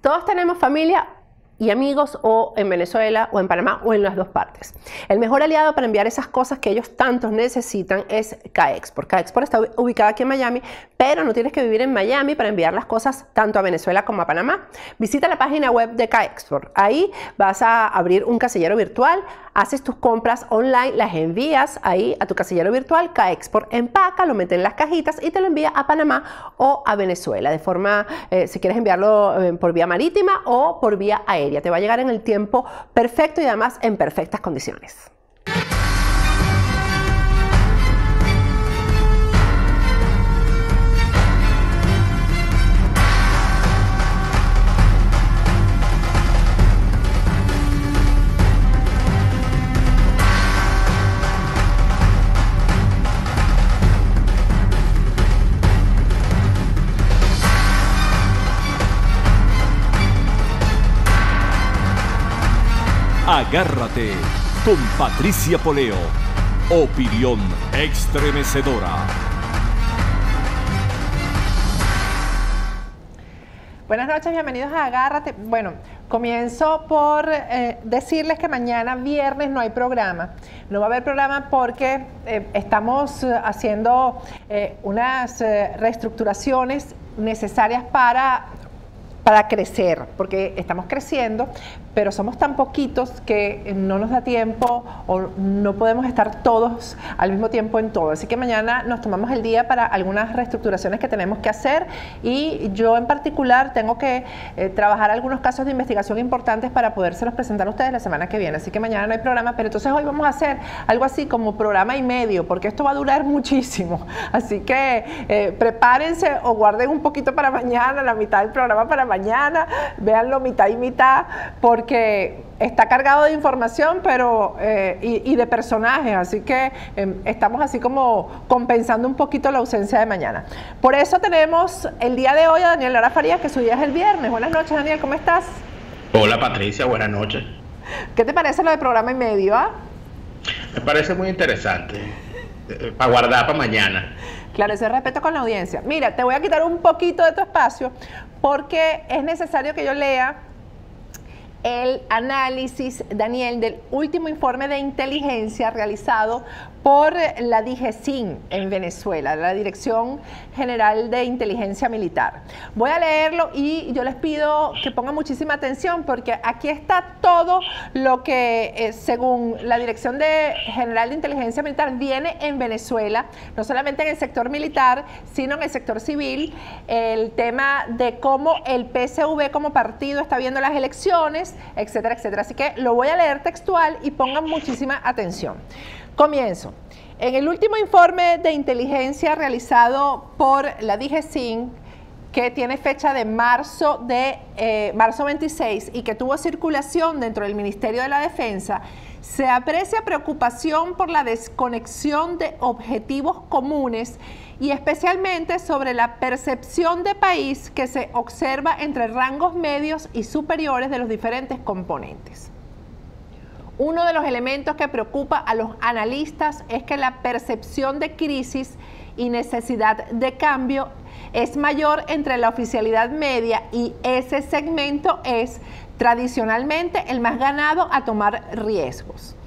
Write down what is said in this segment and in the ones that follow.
Todos tenemos familia y amigos o en Venezuela o en Panamá o en las dos partes. El mejor aliado para enviar esas cosas que ellos tantos necesitan es K-Export. K-Export está ubicada aquí en Miami, pero no tienes que vivir en Miami para enviar las cosas tanto a Venezuela como a Panamá. Visita la página web de K-Export. Ahí vas a abrir un casillero virtual, haces tus compras online, las envías ahí a tu casillero virtual. K-Export empaca, lo mete en las cajitas y te lo envía a Panamá o a Venezuela de forma, si quieres enviarlo por vía marítima o por vía aérea. Te va a llegar en el tiempo perfecto y además en perfectas condiciones. Agárrate con Patricia Poleo. Opinión estremecedora. Buenas noches, bienvenidos a Agárrate. Bueno, comienzo por decirles que mañana viernes no hay programa. No va a haber programa porque estamos haciendo unas reestructuraciones necesarias para crecer, porque estamos creciendo, pero somos tan poquitos que no nos da tiempo o no podemos estar todos al mismo tiempo en todo. Así que mañana nos tomamos el día para algunas reestructuraciones que tenemos que hacer y yo en particular tengo que trabajar algunos casos de investigación importantes para podérselos presentar a ustedes la semana que viene. Así que mañana no hay programa, pero entonces hoy vamos a hacer algo así como programa y medio, porque esto va a durar muchísimo. Así que prepárense o guarden un poquito para mañana, la mitad del programa para mañana, véanlo mitad y mitad, porque está cargado de información pero y de personajes, así que estamos así como compensando un poquito la ausencia de mañana. Por eso tenemos el día de hoy a Daniel Lara Farías, que su día es el viernes. Buenas noches, Daniel, ¿cómo estás? Hola, Patricia, buenas noches. ¿Qué te parece lo de programa y medio? Me parece muy interesante, para guardar para mañana. Claro, ese respeto con la audiencia. Mira, te voy a quitar un poquito de tu espacio porque es necesario que yo lea el análisis, Daniel, del último informe de inteligencia realizado por la DGCIN en Venezuela, la Dirección General de Inteligencia Militar. Voy a leerlo y yo les pido que pongan muchísima atención porque aquí está todo lo que, según la Dirección General de Inteligencia Militar, viene en Venezuela, no solamente en el sector militar, sino en el sector civil, el tema de cómo el PSV como partido está viendo las elecciones, etcétera, etcétera. Así que lo voy a leer textual y pongan muchísima atención. Comienzo. En el último informe de inteligencia realizado por la DGCIN, que tiene fecha de marzo 26 y que tuvo circulación dentro del Ministerio de la Defensa, se aprecia preocupación por la desconexión de objetivos comunes y especialmente sobre la percepción de país que se observa entre rangos medios y superiores de los diferentes componentes. Uno de los elementos que preocupa a los analistas es que la percepción de crisis y necesidad de cambio es mayor entre la oficialidad media y ese segmento es tradicionalmente el más ganado a tomar riesgos.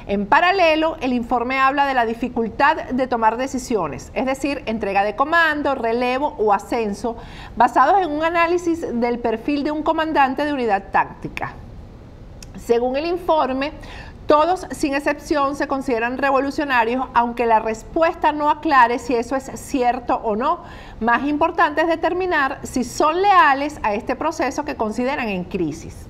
En paralelo, el informe habla de la dificultad de tomar decisiones, es decir, entrega de comando, relevo o ascenso, basados en un análisis del perfil de un comandante de unidad táctica. Según el informe, todos, sin excepción, se consideran revolucionarios, aunque la respuesta no aclare si eso es cierto o no. Más importante es determinar si son leales a este proceso que consideran en crisis.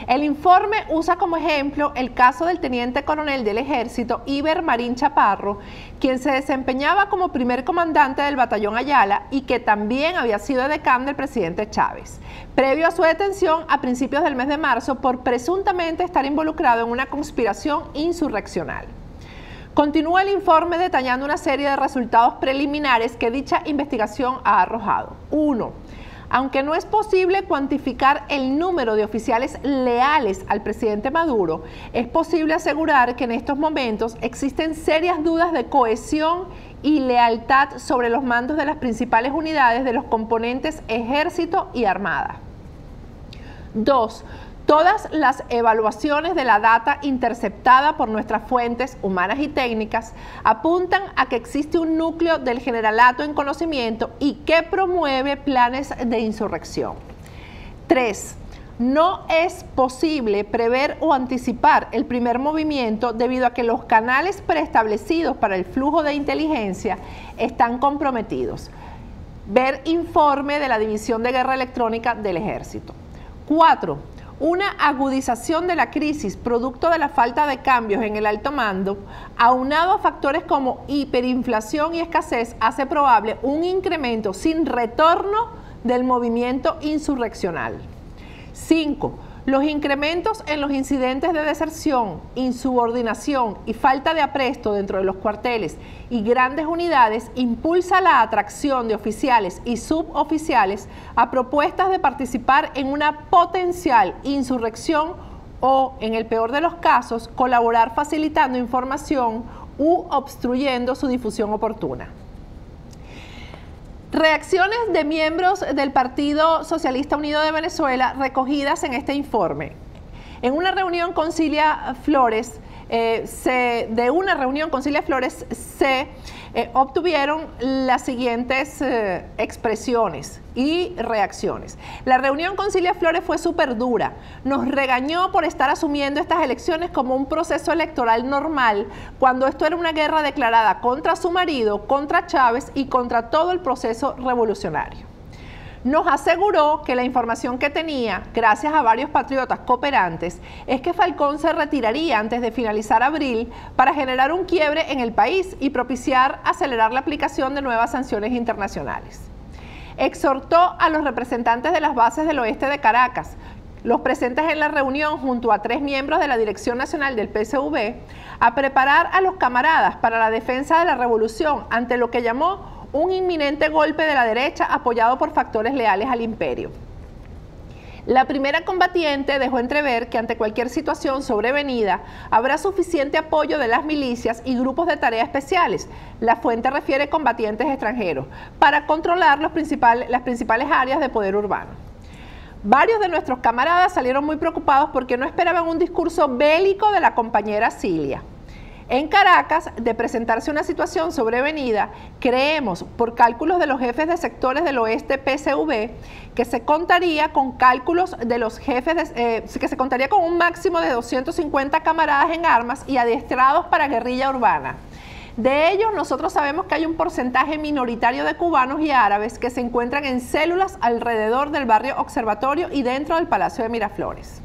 El informe usa como ejemplo el caso del teniente coronel del Ejército, Iber Marín Chaparro, quien se desempeñaba como primer comandante del batallón Ayala y que también había sido edecán del presidente Chávez, previo a su detención a principios del mes de marzo por presuntamente estar involucrado en una conspiración insurreccional. Continúa el informe detallando una serie de resultados preliminares que dicha investigación ha arrojado. 1. Aunque no es posible cuantificar el número de oficiales leales al presidente Maduro, es posible asegurar que en estos momentos existen serias dudas de cohesión y lealtad sobre los mandos de las principales unidades de los componentes Ejército y Armada. 2. Todas las evaluaciones de la data interceptada por nuestras fuentes humanas y técnicas apuntan a que existe un núcleo del generalato en conocimiento y que promueve planes de insurrección. 3. No es posible prever o anticipar el primer movimiento debido a que los canales preestablecidos para el flujo de inteligencia están comprometidos. Ver informe de la División de Guerra Electrónica del Ejército. 4. Una agudización de la crisis producto de la falta de cambios en el alto mando, aunado a factores como hiperinflación y escasez, hace probable un incremento sin retorno del movimiento insurreccional. 5. Los incrementos en los incidentes de deserción, insubordinación y falta de apresto dentro de los cuarteles y grandes unidades impulsa la atracción de oficiales y suboficiales a propuestas de participar en una potencial insurrección o, en el peor de los casos, colaborar facilitando información u obstruyendo su difusión oportuna. Reacciones de miembros del Partido Socialista Unido de Venezuela recogidas en este informe. En una reunión con Cilia Flores, se obtuvieron las siguientes expresiones y reacciones. La reunión con Cilia Flores fue súper dura. Nos regañó por estar asumiendo estas elecciones como un proceso electoral normal, cuando esto era una guerra declarada contra su marido, contra Chávez y contra todo el proceso revolucionario. Nos aseguró que la información que tenía, gracias a varios patriotas cooperantes, es que Falcón se retiraría antes de finalizar abril para generar un quiebre en el país y propiciar acelerar la aplicación de nuevas sanciones internacionales. Exhortó a los representantes de las bases del oeste de Caracas, los presentes en la reunión junto a 3 miembros de la Dirección Nacional del PSV, a preparar a los camaradas para la defensa de la revolución ante lo que llamó un inminente golpe de la derecha apoyado por factores leales al imperio. La primera combatiente dejó entrever que ante cualquier situación sobrevenida habrá suficiente apoyo de las milicias y grupos de tareas especiales, la fuente refiere combatientes extranjeros, para controlar las principales áreas de poder urbano. Varios de nuestros camaradas salieron muy preocupados porque no esperaban un discurso bélico de la compañera Cilia. En Caracas, de presentarse una situación sobrevenida, creemos, por cálculos de los jefes de sectores del oeste PSV, que se contaría con cálculos de los jefes, que se contaría con un máximo de 250 camaradas en armas y adiestrados para guerrilla urbana. De ellos, nosotros sabemos que hay un porcentaje minoritario de cubanos y árabes que se encuentran en células alrededor del barrio Observatorio y dentro del Palacio de Miraflores.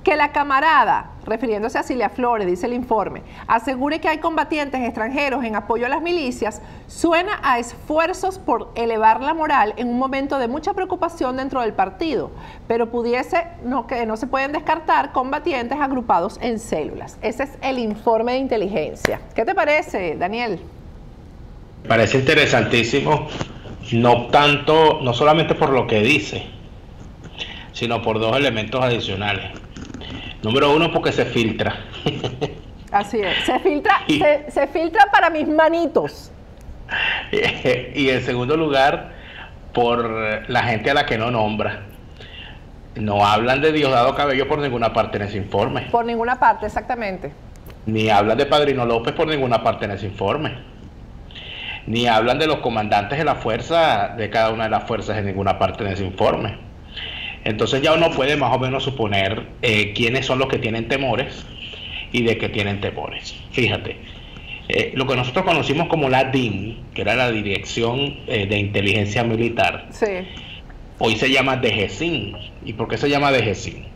Que la camarada, refiriéndose a Cilia Flores, dice el informe, asegure que hay combatientes extranjeros en apoyo a las milicias, suena a esfuerzos por elevar la moral en un momento de mucha preocupación dentro del partido, pero que no se pueden descartar combatientes agrupados en células. Ese es el informe de inteligencia. ¿Qué te parece, Daniel? Me parece interesantísimo, no solamente por lo que dice, sino por 2 elementos adicionales. Número 1, porque se filtra. Así es, se filtra para mis manitos. Y en segundo lugar, por la gente a la que no nombra. No hablan de Diosdado Cabello por ninguna parte en ese informe. Por ninguna parte, exactamente. Ni hablan de Padrino López por ninguna parte en ese informe. Ni hablan de los comandantes de la fuerza, de cada una de las fuerzas en ninguna parte en ese informe. Entonces ya uno puede más o menos suponer quiénes son los que tienen temores y de qué tienen temores. Fíjate, lo que nosotros conocimos como la DIM, que era la Dirección de Inteligencia Militar, sí, hoy se llama DGCIN. ¿Y por qué se llama DGCIN?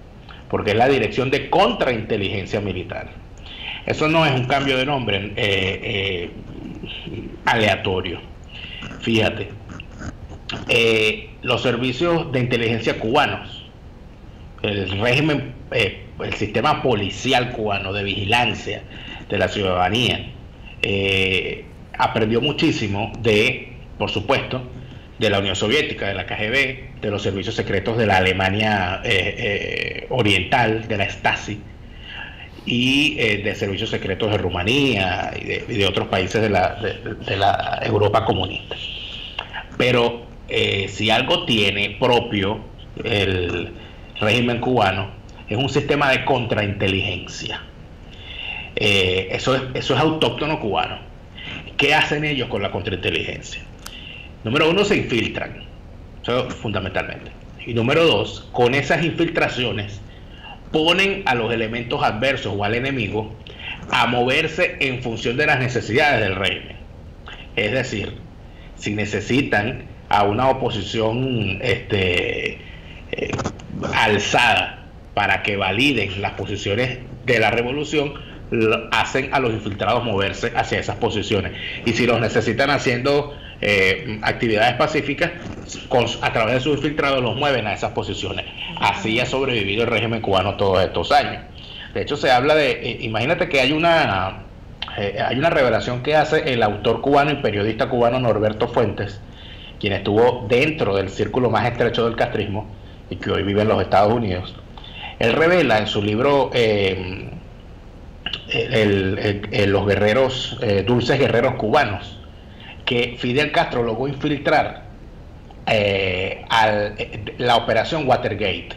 Porque es la Dirección de Contrainteligencia Militar. Eso no es un cambio de nombre aleatorio. Fíjate. Los servicios de inteligencia cubanos, el régimen, el sistema policial cubano de vigilancia de la ciudadanía, aprendió muchísimo por supuesto, de la Unión Soviética, de la KGB, de los servicios secretos de la Alemania Oriental, de la Stasi, y de servicios secretos de Rumanía y de otros países de la Europa comunista. Pero si algo tiene propio el régimen cubano es un sistema de contrainteligencia. Eso es autóctono cubano. ¿Qué hacen ellos con la contrainteligencia? Número uno, se infiltran, eso fundamentalmente. Y número dos, con esas infiltraciones ponen a los elementos adversos o al enemigo a moverse en función de las necesidades del régimen. Es decir, si necesitan a una oposición alzada para que validen las posiciones de la revolución, hacen a los infiltrados moverse hacia esas posiciones. Y si los necesitan haciendo actividades pacíficas, a través de sus infiltrados los mueven a esas posiciones. Así ha sobrevivido el régimen cubano todos estos años. De hecho, se habla de, imagínate que hay una revelación que hace el autor cubano y periodista cubano Norberto Fuentes, quien estuvo dentro del círculo más estrecho del castrismo y que hoy vive en los Estados Unidos. Él revela en su libro los guerreros, dulces guerreros cubanos, que Fidel Castro logró infiltrar la operación Watergate.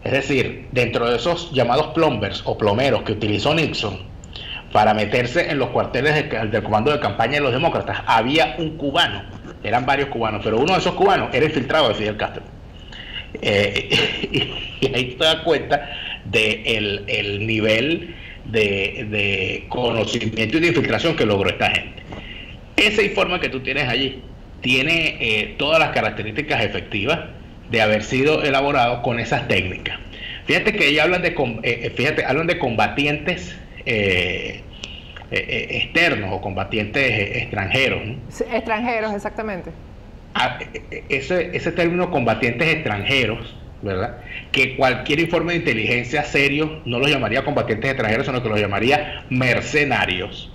Es decir, dentro de esos llamados plumbers o plomeros que utilizó Nixon para meterse en los cuarteles del comando de campaña de los demócratas, había un cubano, eran varios cubanos, pero uno de esos cubanos era infiltrado de Fidel Castro. Y ahí te das cuenta del nivel de conocimiento y de infiltración que logró esta gente. Ese informe que tú tienes allí tiene todas las características efectivas de haber sido elaborado con esas técnicas. Fíjate que ellos hablan de combatientes externos o combatientes extranjeros, ¿no? Extranjeros, exactamente. Ese término combatientes extranjeros, ¿verdad? Que cualquier informe de inteligencia serio no los llamaría combatientes extranjeros, sino que los llamaría mercenarios.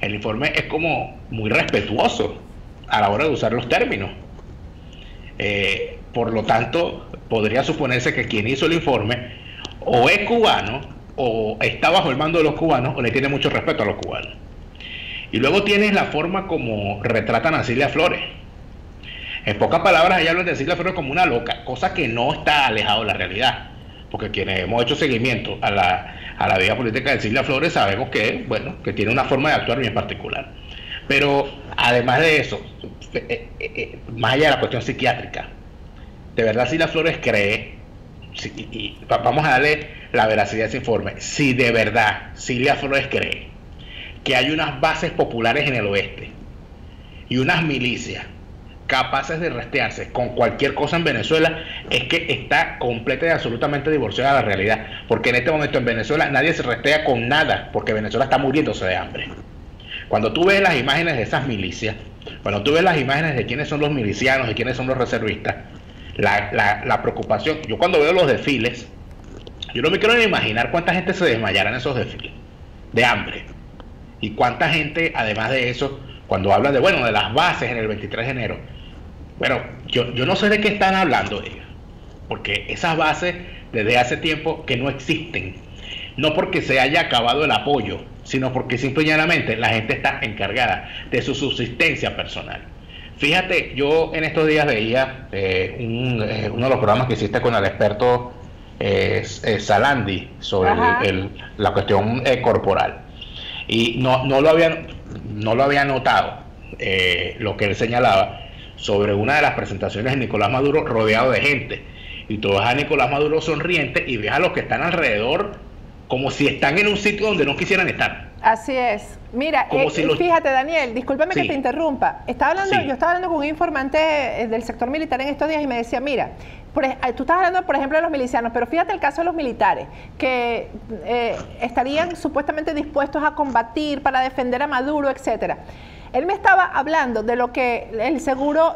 El informe es como muy respetuoso a la hora de usar los términos. Por lo tanto, podría suponerse que quien hizo el informe o es cubano, o está bajo el mando de los cubanos, o le tiene mucho respeto a los cubanos. Y luego tienes la forma como retratan a Cilia Flores. En pocas palabras, ella habla de Cilia Flores como una loca, cosa que no está alejado de la realidad, porque quienes hemos hecho seguimiento a la vida política de Cilia Flores sabemos que, bueno, que tiene una forma de actuar bien particular. Pero además de eso, más allá de la cuestión psiquiátrica, de verdad Cilia Flores cree, y vamos a darle la veracidad a ese informe, si de verdad Cilia Flores cree que hay unas bases populares en el oeste y unas milicias capaces de restearse con cualquier cosa en Venezuela, es que está completa y absolutamente divorciada de la realidad, porque en este momento en Venezuela nadie se restea con nada, porque Venezuela está muriéndose de hambre. Cuando tú ves las imágenes de esas milicias, cuando tú ves las imágenes de quiénes son los milicianos, de quiénes son los reservistas, la preocupación, yo cuando veo los desfiles, yo no me quiero ni imaginar cuánta gente se desmayará en esos desfiles de hambre, y cuánta gente, además de eso, cuando hablan de, bueno, de las bases en el 23 de enero, bueno, yo no sé de qué están hablando ellos, porque esas bases desde hace tiempo que no existen, no porque se haya acabado el apoyo, sino porque simple y llanamente la gente está encargada de su subsistencia personal. Fíjate, yo en estos días veía uno de los programas que hiciste con el experto Salandi sobre la cuestión corporal, y no lo había notado lo que él señalaba sobre una de las presentaciones de Nicolás Maduro rodeado de gente, y tú ves a Nicolás Maduro sonriente y ves a los que están alrededor como si están en un sitio donde no quisieran estar. Así es. Mira, fíjate, Daniel, discúlpame que te interrumpa. Yo estaba hablando con un informante del sector militar en estos días y me decía, mira, tú estás hablando, por ejemplo, de los milicianos, pero fíjate el caso de los militares, que estarían supuestamente dispuestos a combatir para defender a Maduro, etcétera. Él me estaba hablando de lo que el Seguro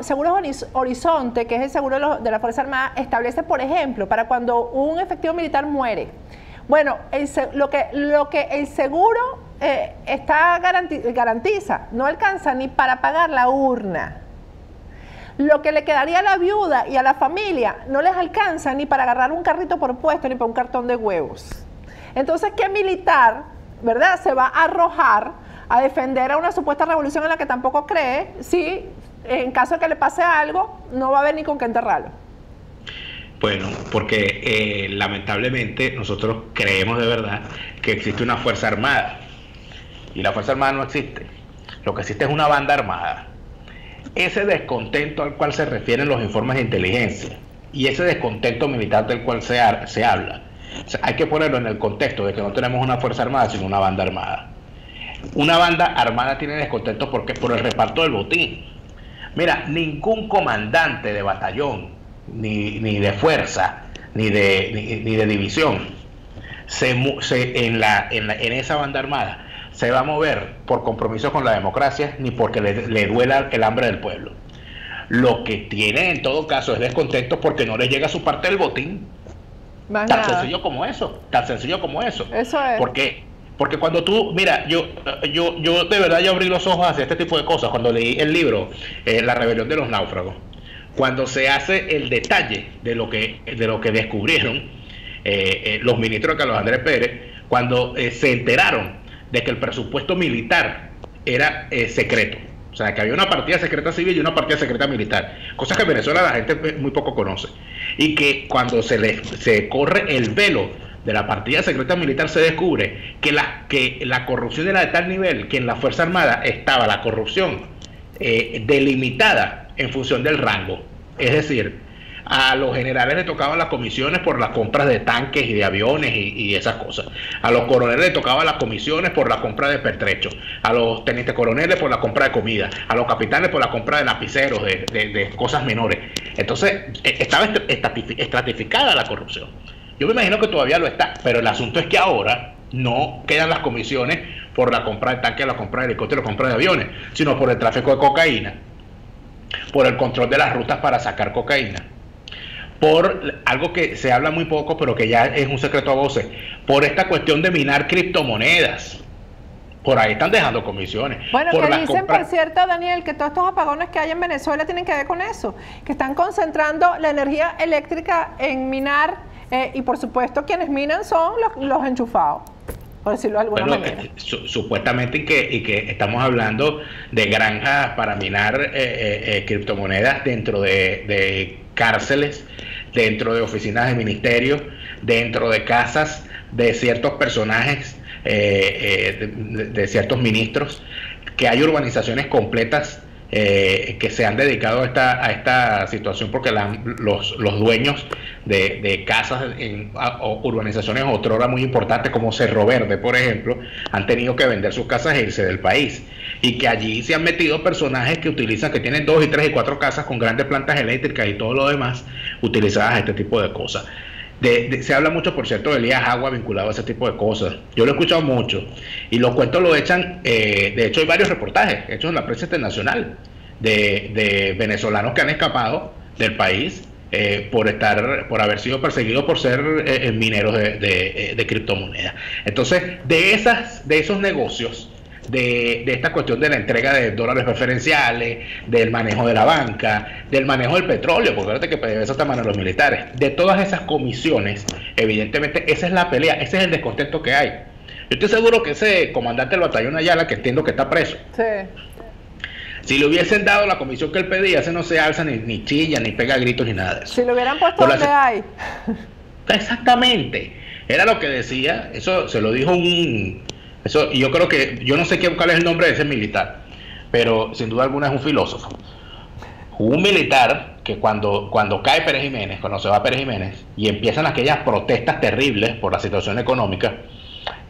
Horizonte, que es el seguro de la Fuerza Armada, establece, por ejemplo, para cuando un efectivo militar muere. Bueno, lo que el seguro garantiza no alcanza ni para pagar la urna. Lo que le quedaría a la viuda y a la familia no les alcanza ni para agarrar un carrito por puesto ni para un cartón de huevos. Entonces, ¿qué militar, verdad, se va a arrojar a defender a una supuesta revolución en la que tampoco cree, si en caso de que le pase algo no va a haber ni con qué enterrarlo? Bueno, porque lamentablemente nosotros creemos de verdad que existe una fuerza armada y la fuerza armada no existe. Lo que existe es una banda armada. Ese descontento al cual se refieren los informes de inteligencia y ese descontento militar del cual se habla, o sea, hay que ponerlo en el contexto de que no tenemos una fuerza armada sino una banda armada. Una banda armada tiene descontento porque por el reparto del botín. Mira, ningún comandante de batallón, ni de fuerza, ni de división, en esa banda armada se va a mover por compromiso con la democracia, ni porque le duela el hambre del pueblo. Lo que tiene en todo caso es descontento porque no le llega su parte del botín. Tan sencillo como eso, tan sencillo como eso. Eso es. Porque cuando tú, mira, yo de verdad yo abrí los ojos hacia este tipo de cosas cuando leí el libro La rebelión de los náufragos. Cuando se hace el detalle de lo que descubrieron los ministros de Carlos Andrés Pérez, cuando se enteraron de que el presupuesto militar era secreto. O sea, que había una partida secreta civil y una partida secreta militar. Cosas que en Venezuela la gente muy poco conoce. Y que cuando se corre el velo de la partida secreta militar se descubre que la corrupción era de tal nivel que en la Fuerza Armada estaba la corrupción delimitada en función del rango. Es decir, a los generales le tocaban las comisiones por las compras de tanques y de aviones y esas cosas. A los coroneles le tocaban las comisiones por la compra de pertrechos. A los tenientes coroneles por la compra de comida. A los capitanes por la compra de lapiceros, de cosas menores. Entonces, estaba estratificada la corrupción. Yo me imagino que todavía lo está, pero el asunto es que ahora no quedan las comisiones por la compra de tanques, la compra de helicópteros, la compra de aviones, sino por el tráfico de cocaína, por el control de las rutas para sacar cocaína, por algo que se habla muy poco, pero que ya es un secreto a voces, por esta cuestión de minar criptomonedas. Por ahí están dejando comisiones. Bueno, que dicen, por cierto, Daniel, que todos estos apagones que hay en Venezuela tienen que ver con eso, que están concentrando la energía eléctrica en minar, y por supuesto quienes minan son los enchufados, por decirlo de alguna manera. Supuestamente y que estamos hablando de granjas para minar criptomonedas dentro de cárceles, dentro de oficinas de ministerios, dentro de casas de ciertos personajes, de ciertos ministros, que hay urbanizaciones completas que se han dedicado a esta situación porque los dueños de casas o urbanizaciones otrora muy importantes como Cerro Verde, por ejemplo, han tenido que vender sus casas e irse del país, y que allí se han metido personajes que tienen 2 y 3 y 4 casas con grandes plantas eléctricas y todo lo demás utilizadas a este tipo de cosas. Se habla mucho, por cierto, de Elías Agua vinculado a ese tipo de cosas. Yo lo he escuchado mucho y los cuentos lo echan. De hecho, hay varios reportajes hechos en la prensa internacional de venezolanos que han escapado del país por haber sido perseguidos por ser mineros de criptomonedas. Entonces, de esos negocios, de esta cuestión de la entrega de dólares preferenciales, del manejo de la banca, del manejo del petróleo, porque fíjate que PDVSA está en manos de los militares, de todas esas comisiones, evidentemente esa es la pelea, ese es el descontento que hay. Yo estoy seguro que ese comandante del batallón Ayala, que entiendo que está preso, sí, si le hubiesen dado la comisión que él pedía, ese no se alza ni chilla, ni pega gritos, ni nada de eso. Si lo hubieran puesto donde hay. Exactamente, era lo que decía, eso se lo dijo y yo creo que, yo no sé cuál es el nombre de ese militar, pero sin duda alguna es un filósofo. Un militar que cuando cae Pérez Jiménez, cuando se va Pérez Jiménez, y empiezan aquellas protestas terribles por la situación económica,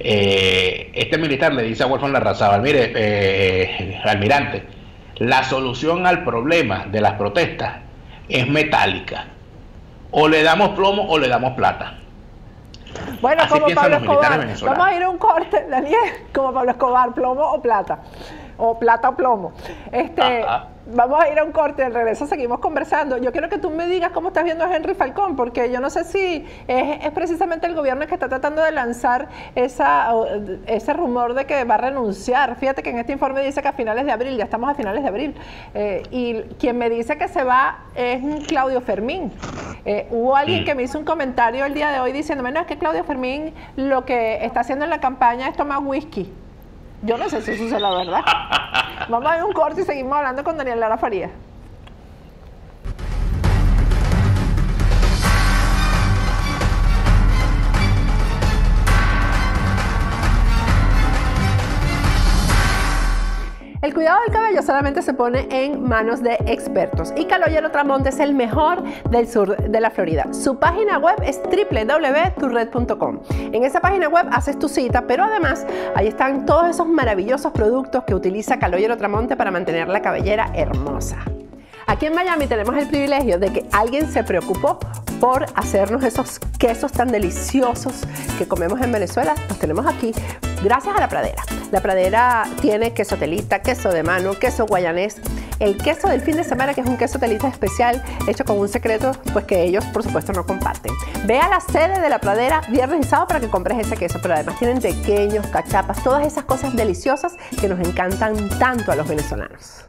este militar le dice a Wolfgang Larrazábal: mire, almirante, la solución al problema de las protestas es metálica. O le damos plomo o le damos plata. Bueno, así como Pablo Escobar, venezolanos. vamos a ir a un corte, Daniel, como Pablo Escobar, plomo o plata, o plata o plomo. Vamos a ir a un corte, al regreso seguimos conversando. Yo quiero que tú me digas cómo estás viendo a Henry Falcón, porque yo no sé si es precisamente el gobierno que está tratando de lanzar ese rumor de que va a renunciar. Fíjate que en este informe dice que a finales de abril, ya estamos a finales de abril, y quien me dice que se va es Claudio Fermín. Hubo alguien que me hizo un comentario el día de hoy diciéndome: no, es que Claudio Fermín lo que está haciendo en la campaña es tomar whisky. Yo no sé si eso es la verdad. Vamos a ver un corte y seguimos hablando con Daniel Lara Farías. El cuidado del cabello solamente se pone en manos de expertos y Calogero Tramonte es el mejor del sur de la Florida. Su página web es www.turred.com. En esa página web haces tu cita, pero además ahí están todos esos maravillosos productos que utiliza Calogero Tramonte para mantener la cabellera hermosa. Aquí en Miami tenemos el privilegio de que alguien se preocupó por hacernos esos quesos tan deliciosos que comemos en Venezuela. Los tenemos aquí gracias a La Pradera. La Pradera tiene queso telita, queso de mano, queso guayanés, el queso del fin de semana, que es un queso telita especial hecho con un secreto pues que ellos por supuesto no comparten. Ve a la sede de La Pradera viernes y sábado para que compres ese queso, pero además tienen tequeños, cachapas, todas esas cosas deliciosas que nos encantan tanto a los venezolanos.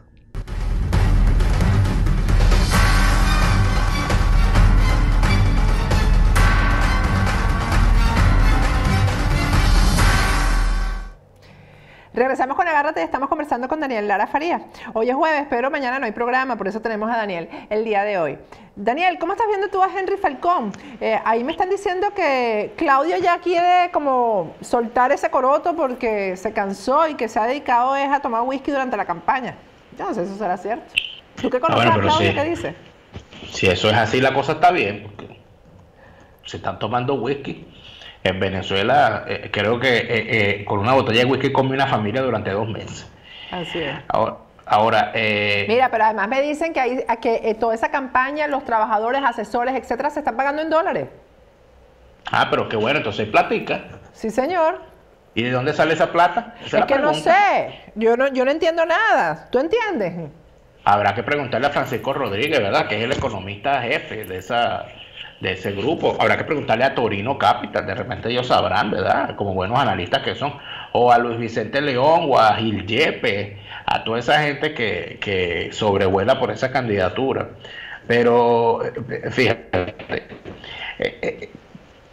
Regresamos con Agárrate y estamos conversando con Daniel Lara Farías. Hoy es jueves, pero mañana no hay programa, por eso tenemos a Daniel el día de hoy. Daniel, ¿cómo estás viendo tú a Henry Falcón? Ahí me están diciendo que Claudio ya quiere como soltar ese coroto porque se cansó y que se ha dedicado a tomar whisky durante la campaña. Yo no sé si eso será cierto. ¿Tú qué conoces a Claudio? Sí. ¿Qué dice? Si eso es así, la cosa está bien, porque se están tomando whisky. En Venezuela, creo que con una botella de whisky come una familia durante 2 meses. Así es. Ahora mira, pero además me dicen que toda esa campaña, los trabajadores, asesores, etcétera, se están pagando en dólares. Ah, pero qué bueno, entonces hay platica. Sí, señor. ¿Y de dónde sale esa plata? Esa Es que no sé. Yo no entiendo nada. ¿Tú entiendes? Habrá que preguntarle a Francisco Rodríguez, ¿verdad? Que es el economista jefe de ese grupo. Habrá que preguntarle a Torino Capital, de repente ellos sabrán, ¿verdad? Como buenos analistas que son. O a Luis Vicente León, o a Gil Yepes, a toda esa gente que sobrevuela por esa candidatura. Pero, fíjate,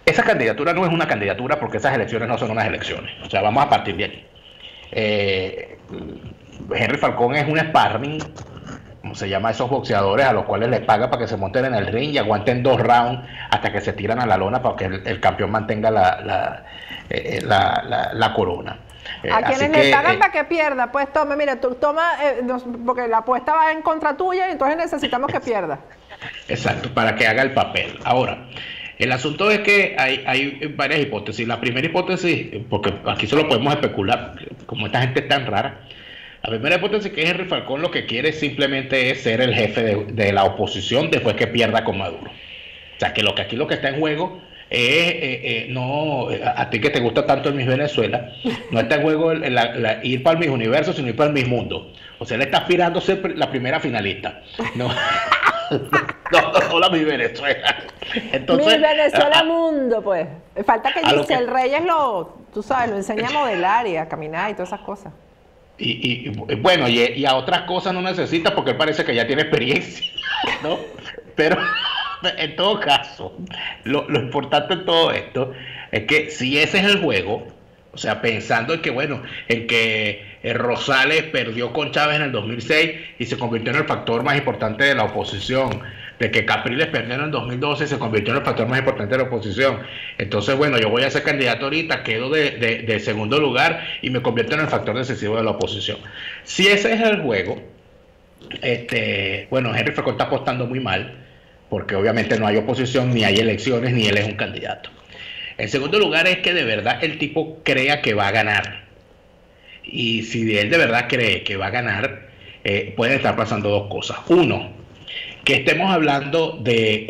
esa candidatura no es una candidatura porque esas elecciones no son unas elecciones. O sea, vamos a partir de aquí. Henry Falcón es un sparring, como se llama, esos boxeadores a los cuales les paga para que se monten en el ring y aguanten 2 rounds hasta que se tiran a la lona para que el campeón mantenga la corona. A quienes le pagan para que pierda, pues toma, mira, tú toma, porque la apuesta va en contra tuya y entonces necesitamos que pierda. Exacto, para que haga el papel. Ahora, el asunto es que hay varias hipótesis. La primera hipótesis, porque aquí solo podemos especular, como esta gente es tan rara. La primera hipótesis que Henry Falcón lo que quiere simplemente es ser el jefe de la oposición después que pierda con Maduro. O sea, que aquí lo que está en juego es, no, a ti que te gusta tanto el Miss Venezuela, no está en juego ir para el Miss Universo, sino ir para el Miss Mundo. O sea, él está aspirando a ser la primera finalista. No, no la Miss Venezuela. Entonces, Miss Venezuela Mundo, pues. Falta que Giselle Reyes tú sabes, lo enseña a modelar y a caminar y todas esas cosas. Y bueno, y a otras cosas no necesita porque él parece que ya tiene experiencia, ¿no? Pero en todo caso, lo importante en todo esto es que si ese es el juego, o sea, pensando en que, bueno, en que Rosales perdió con Chávez en el 2006 y se convirtió en el factor más importante de la oposición, de que Capriles perdió en el 2012 y se convirtió en el factor más importante de la oposición. Entonces, bueno, yo voy a ser candidato ahorita, quedo de segundo lugar y me convierto en el factor decisivo de la oposición. Si ese es el juego, bueno, Henry Falcón está apostando muy mal, porque obviamente no hay oposición, ni hay elecciones, ni él es un candidato. En segundo lugar es que de verdad el tipo crea que va a ganar. Y si él de verdad cree que va a ganar, pueden estar pasando 2 cosas. Uno, que estemos hablando de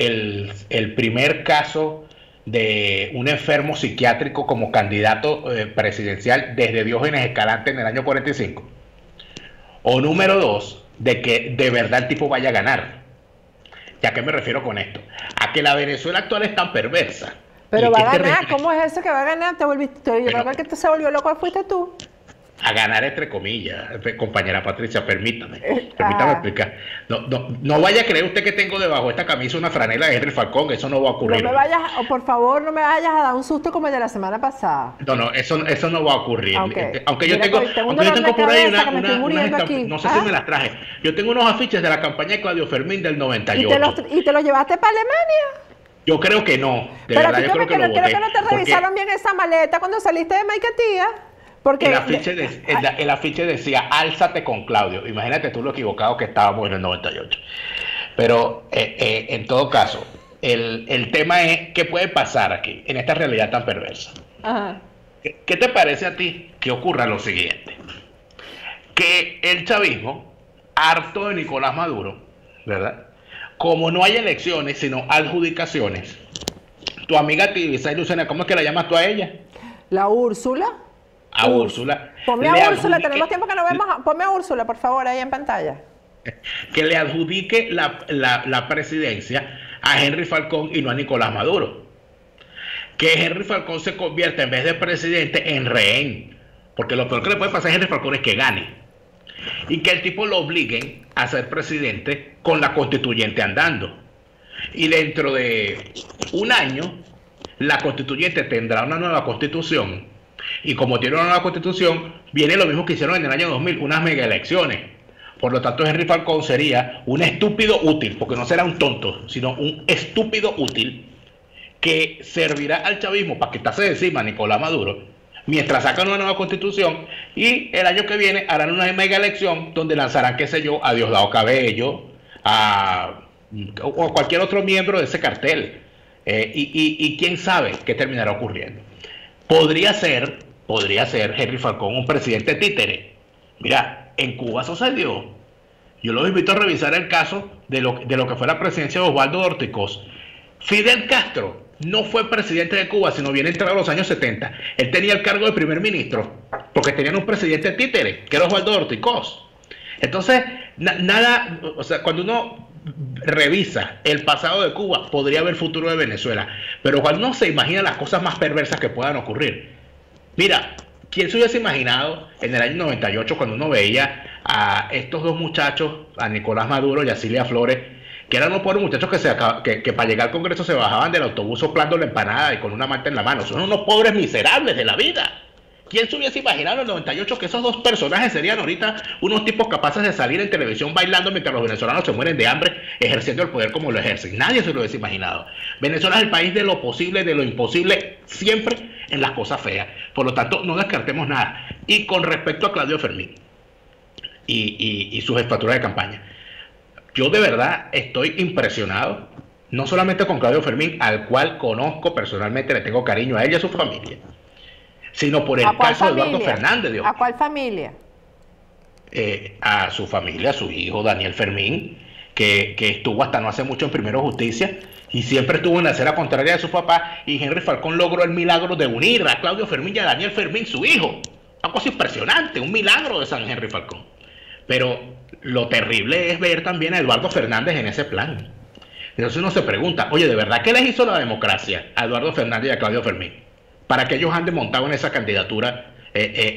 el primer caso de un enfermo psiquiátrico como candidato presidencial desde Diógenes Escalante en el año 45. O número 2, de que de verdad el tipo vaya a ganar. ¿Y a qué me refiero con esto? A que la Venezuela actual es tan perversa. Pero va a ganar, ¿cómo es eso que va a ganar? Yo creo que se volvió loco, fuiste tú. A ganar entre comillas, compañera Patricia, permítame explicar. No vaya a creer usted que tengo debajo de esta camisa una franela de Henry Falcón, eso no va a ocurrir. No me vayas, por favor, no me vayas a dar un susto como el de la semana pasada. No, eso no va a ocurrir. Okay. Aunque yo tengo por ahí no sé si me las traje. Yo tengo unos afiches de la campaña de Claudio Fermín del 98. ¿Y te los llevaste para Alemania? Yo creo que no, de verdad, yo creo que no te revisaron bien esa maleta cuando saliste de Maiquetía. Porque el afiche decía, álzate con Claudio. Imagínate tú lo equivocado que estábamos en el 98. Pero en todo caso, el tema es, ¿qué puede pasar aquí, en esta realidad tan perversa? Ajá. ¿Qué te parece a ti que ocurra lo siguiente? Que el chavismo, harto de Nicolás Maduro, ¿verdad? Como no hay elecciones, sino adjudicaciones, tu amiga Tibisa y Lucena, ¿cómo es que la llamas tú a ella? ¿La Úrsula? A Úrsula. Ponme a Úrsula, tenemos tiempo que no vemos. Ponme a Úrsula, por favor, ahí en pantalla. Que le adjudique la presidencia a Henry Falcón y no a Nicolás Maduro. Que Henry Falcón se convierta, en vez de presidente, en rehén. Porque lo peor que le puede pasar a Henry Falcón es que gane. Y que el tipo lo obliguen a ser presidente con la constituyente andando. Y dentro de un año, la constituyente tendrá una nueva constitución. Y como tiene una nueva constitución, viene lo mismo que hicieron en el año 2000, unas mega elecciones. Por lo tanto, Henry Falcón sería un estúpido útil, porque no será un tonto, sino un estúpido útil que servirá al chavismo para quitarse de encima a Nicolás Maduro, mientras sacan una nueva constitución, y el año que viene harán una mega elección donde lanzarán, qué sé yo, a Diosdado Cabello, o cualquier otro miembro de ese cartel. Y quién sabe qué terminará ocurriendo. Podría ser Henry Falcón un presidente títere. Mira, en Cuba sucedió. Yo los invito a revisar el caso de lo que fue la presidencia de Osvaldo Ortigoz. Fidel Castro no fue presidente de Cuba, sino bien entrado los años 70. Él tenía el cargo de primer ministro, porque tenían un presidente títere, que era Osvaldo Ortigoz. Entonces, nada, o sea, cuando uno revisa el pasado de Cuba, podría haber futuro de Venezuela. Pero cuando uno se imagina las cosas más perversas que puedan ocurrir. Mira, ¿quién se hubiese imaginado en el año 98, cuando uno veía a estos dos muchachos, a Nicolás Maduro y a Cilia Flores, que eran unos pobres muchachos que para llegar al Congreso se bajaban del autobús soplando la empanada y con una manta en la mano? Son unos pobres miserables de la vida. ¿Quién se hubiese imaginado en el 98 que esos dos personajes serían ahorita unos tipos capaces de salir en televisión bailando mientras los venezolanos se mueren de hambre, ejerciendo el poder como lo ejercen? Nadie se lo hubiese imaginado. Venezuela es el país de lo posible, de lo imposible, siempre en las cosas feas. Por lo tanto, no descartemos nada. Y con respecto a Claudio Fermín y sus jefaturas de campaña, yo de verdad estoy impresionado, no solamente con Claudio Fermín, al cual conozco personalmente, le tengo cariño a él y a su familia, sino por el caso de Eduardo Fernández. ¿A cuál familia? A su familia, a su hijo Daniel Fermín, que estuvo hasta no hace mucho en Primero Justicia y siempre estuvo en la acera contraria de su papá, y Henry Falcón logró el milagro de unir a Claudio Fermín y a Daniel Fermín, su hijo. Una cosa impresionante, un milagro de San Henry Falcón. Pero lo terrible es ver también a Eduardo Fernández en ese plan. Entonces uno se pregunta, oye, ¿de verdad qué les hizo la democracia a Eduardo Fernández y a Claudio Fermín para que ellos anden montados en esa candidatura,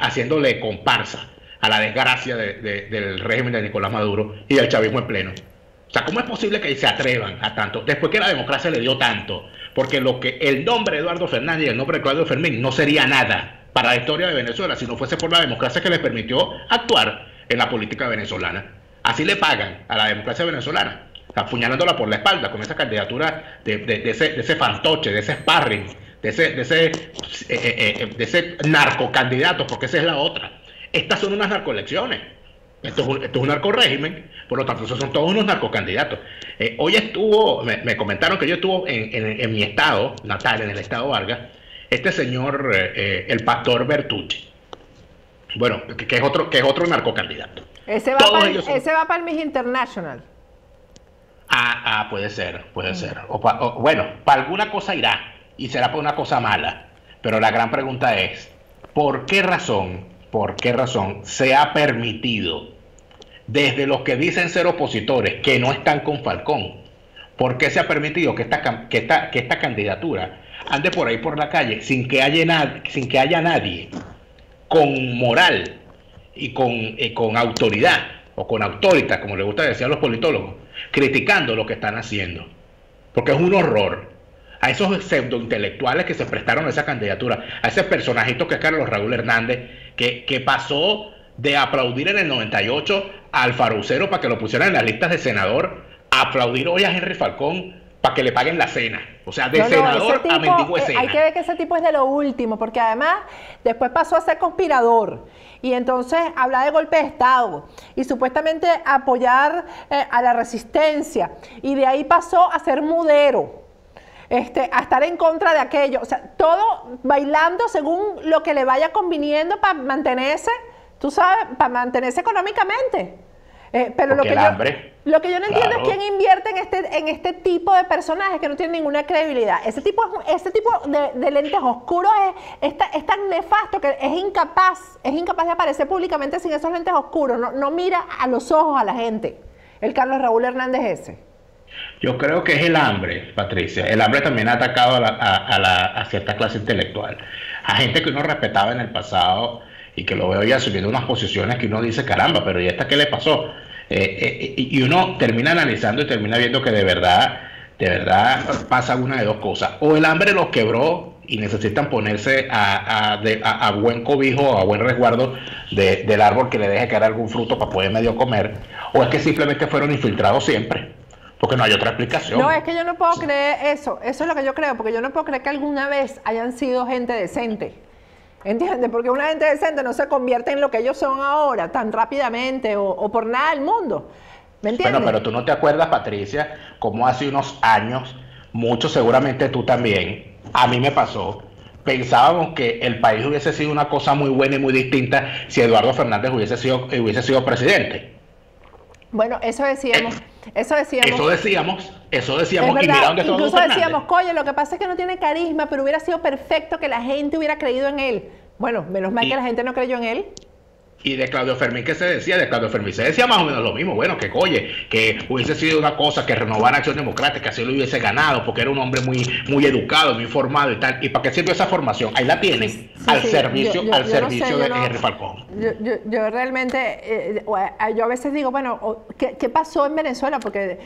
haciéndole comparsa a la desgracia del régimen de Nicolás Maduro y del chavismo en pleno? O sea, ¿cómo es posible que se atrevan a tanto, después que la democracia le dio tanto? Porque el nombre de Eduardo Fernández y el nombre de Claudio Fermín no sería nada para la historia de Venezuela si no fuese por la democracia que les permitió actuar en la política venezolana. Así le pagan a la democracia venezolana, apuñalándola por la espalda con esa candidatura de ese fantoche, de ese sparring, de ese narcocandidato, porque esa es la otra. Estas son unas narcoelecciones. Esto es un narcorégimen, por lo tanto, esos son todos unos narcocandidatos. Hoy me comentaron que yo estuvo en mi estado natal, en el estado Vargas, este señor, el pastor Bertucci. Bueno, que es otro narcocandidato. Ese va para el Miss International. Puede ser. Bueno, para alguna cosa irá, y será para una cosa mala. Pero la gran pregunta es, ¿por qué razón se ha permitido, desde los que dicen ser opositores, que no están con Falcón, por qué se ha permitido que esta candidatura ande por ahí por la calle sin que haya nadie con moral y con autoridad, o con autoridad, como le gusta decir a los politólogos, criticando lo que están haciendo? Porque es un horror. A esos pseudointelectuales que se prestaron a esa candidatura, a ese personajito que es Carlos Raúl Hernández, que pasó de aplaudir en el 98 al Farucero para que lo pusieran en las listas de senador, a aplaudir hoy a Henry Falcón para que le paguen la cena. O sea, de senador ese tipo, a mendigo escena. hay que ver que ese tipo es de lo último, porque además después pasó a ser conspirador. Y entonces habla de golpe de Estado y supuestamente apoyar a la resistencia. Y de ahí pasó a ser mudero. A estar en contra de aquello, o sea, todo bailando según lo que le vaya conviniendo para mantenerse, tú sabes, para mantenerse económicamente. Pero lo que yo no entiendo es quién invierte en este tipo de personajes que no tienen ninguna credibilidad. Ese tipo de lentes oscuros es tan nefasto que es incapaz de aparecer públicamente sin esos lentes oscuros, no mira a los ojos a la gente. El Carlos Raúl Hernández ese. Yo creo que es el hambre, Patricia. El hambre también ha atacado a cierta clase intelectual. A gente que uno respetaba en el pasado y que lo veo ya asumiendo unas posiciones que uno dice, caramba, pero ¿y esta qué le pasó? Y uno termina analizando y termina viendo que de verdad pasa una de dos cosas. O el hambre los quebró y necesitan ponerse a buen cobijo o a buen resguardo del árbol que le deje caer algún fruto para poder medio comer. O es que simplemente fueron infiltrados siempre. Porque no hay otra explicación. No, es que yo no puedo creer eso. Eso es lo que yo creo, porque yo no puedo creer que alguna vez hayan sido gente decente. ¿Entiendes? Porque una gente decente no se convierte en lo que ellos son ahora tan rápidamente o por nada del mundo. ¿Me entiendes? Bueno, pero tú no te acuerdas, Patricia, como hace unos años, muchos seguramente tú también, a mí me pasó, pensábamos que el país hubiese sido una cosa muy buena y muy distinta si Eduardo Fernández hubiese sido presidente. Bueno, eso decíamos. Eso decíamos Es y verdad, mira dónde está incluso Fernández. decíamos, coño, lo que pasa es que no tiene carisma, pero hubiera sido perfecto que la gente hubiera creído en él. Bueno, menos mal que la gente no creyó en él. Y de Claudio Fermín, ¿qué se decía? De Claudio Fermín se decía más o menos lo mismo. Bueno, que hubiese sido una cosa que renovar Acción Democrática, si lo hubiese ganado, porque era un hombre muy educado, muy formado y tal. ¿Y para qué sirvió esa formación? Ahí la tienen, al servicio de Henry Falcón. Yo realmente, yo a veces digo, bueno, ¿qué pasó en Venezuela? Porque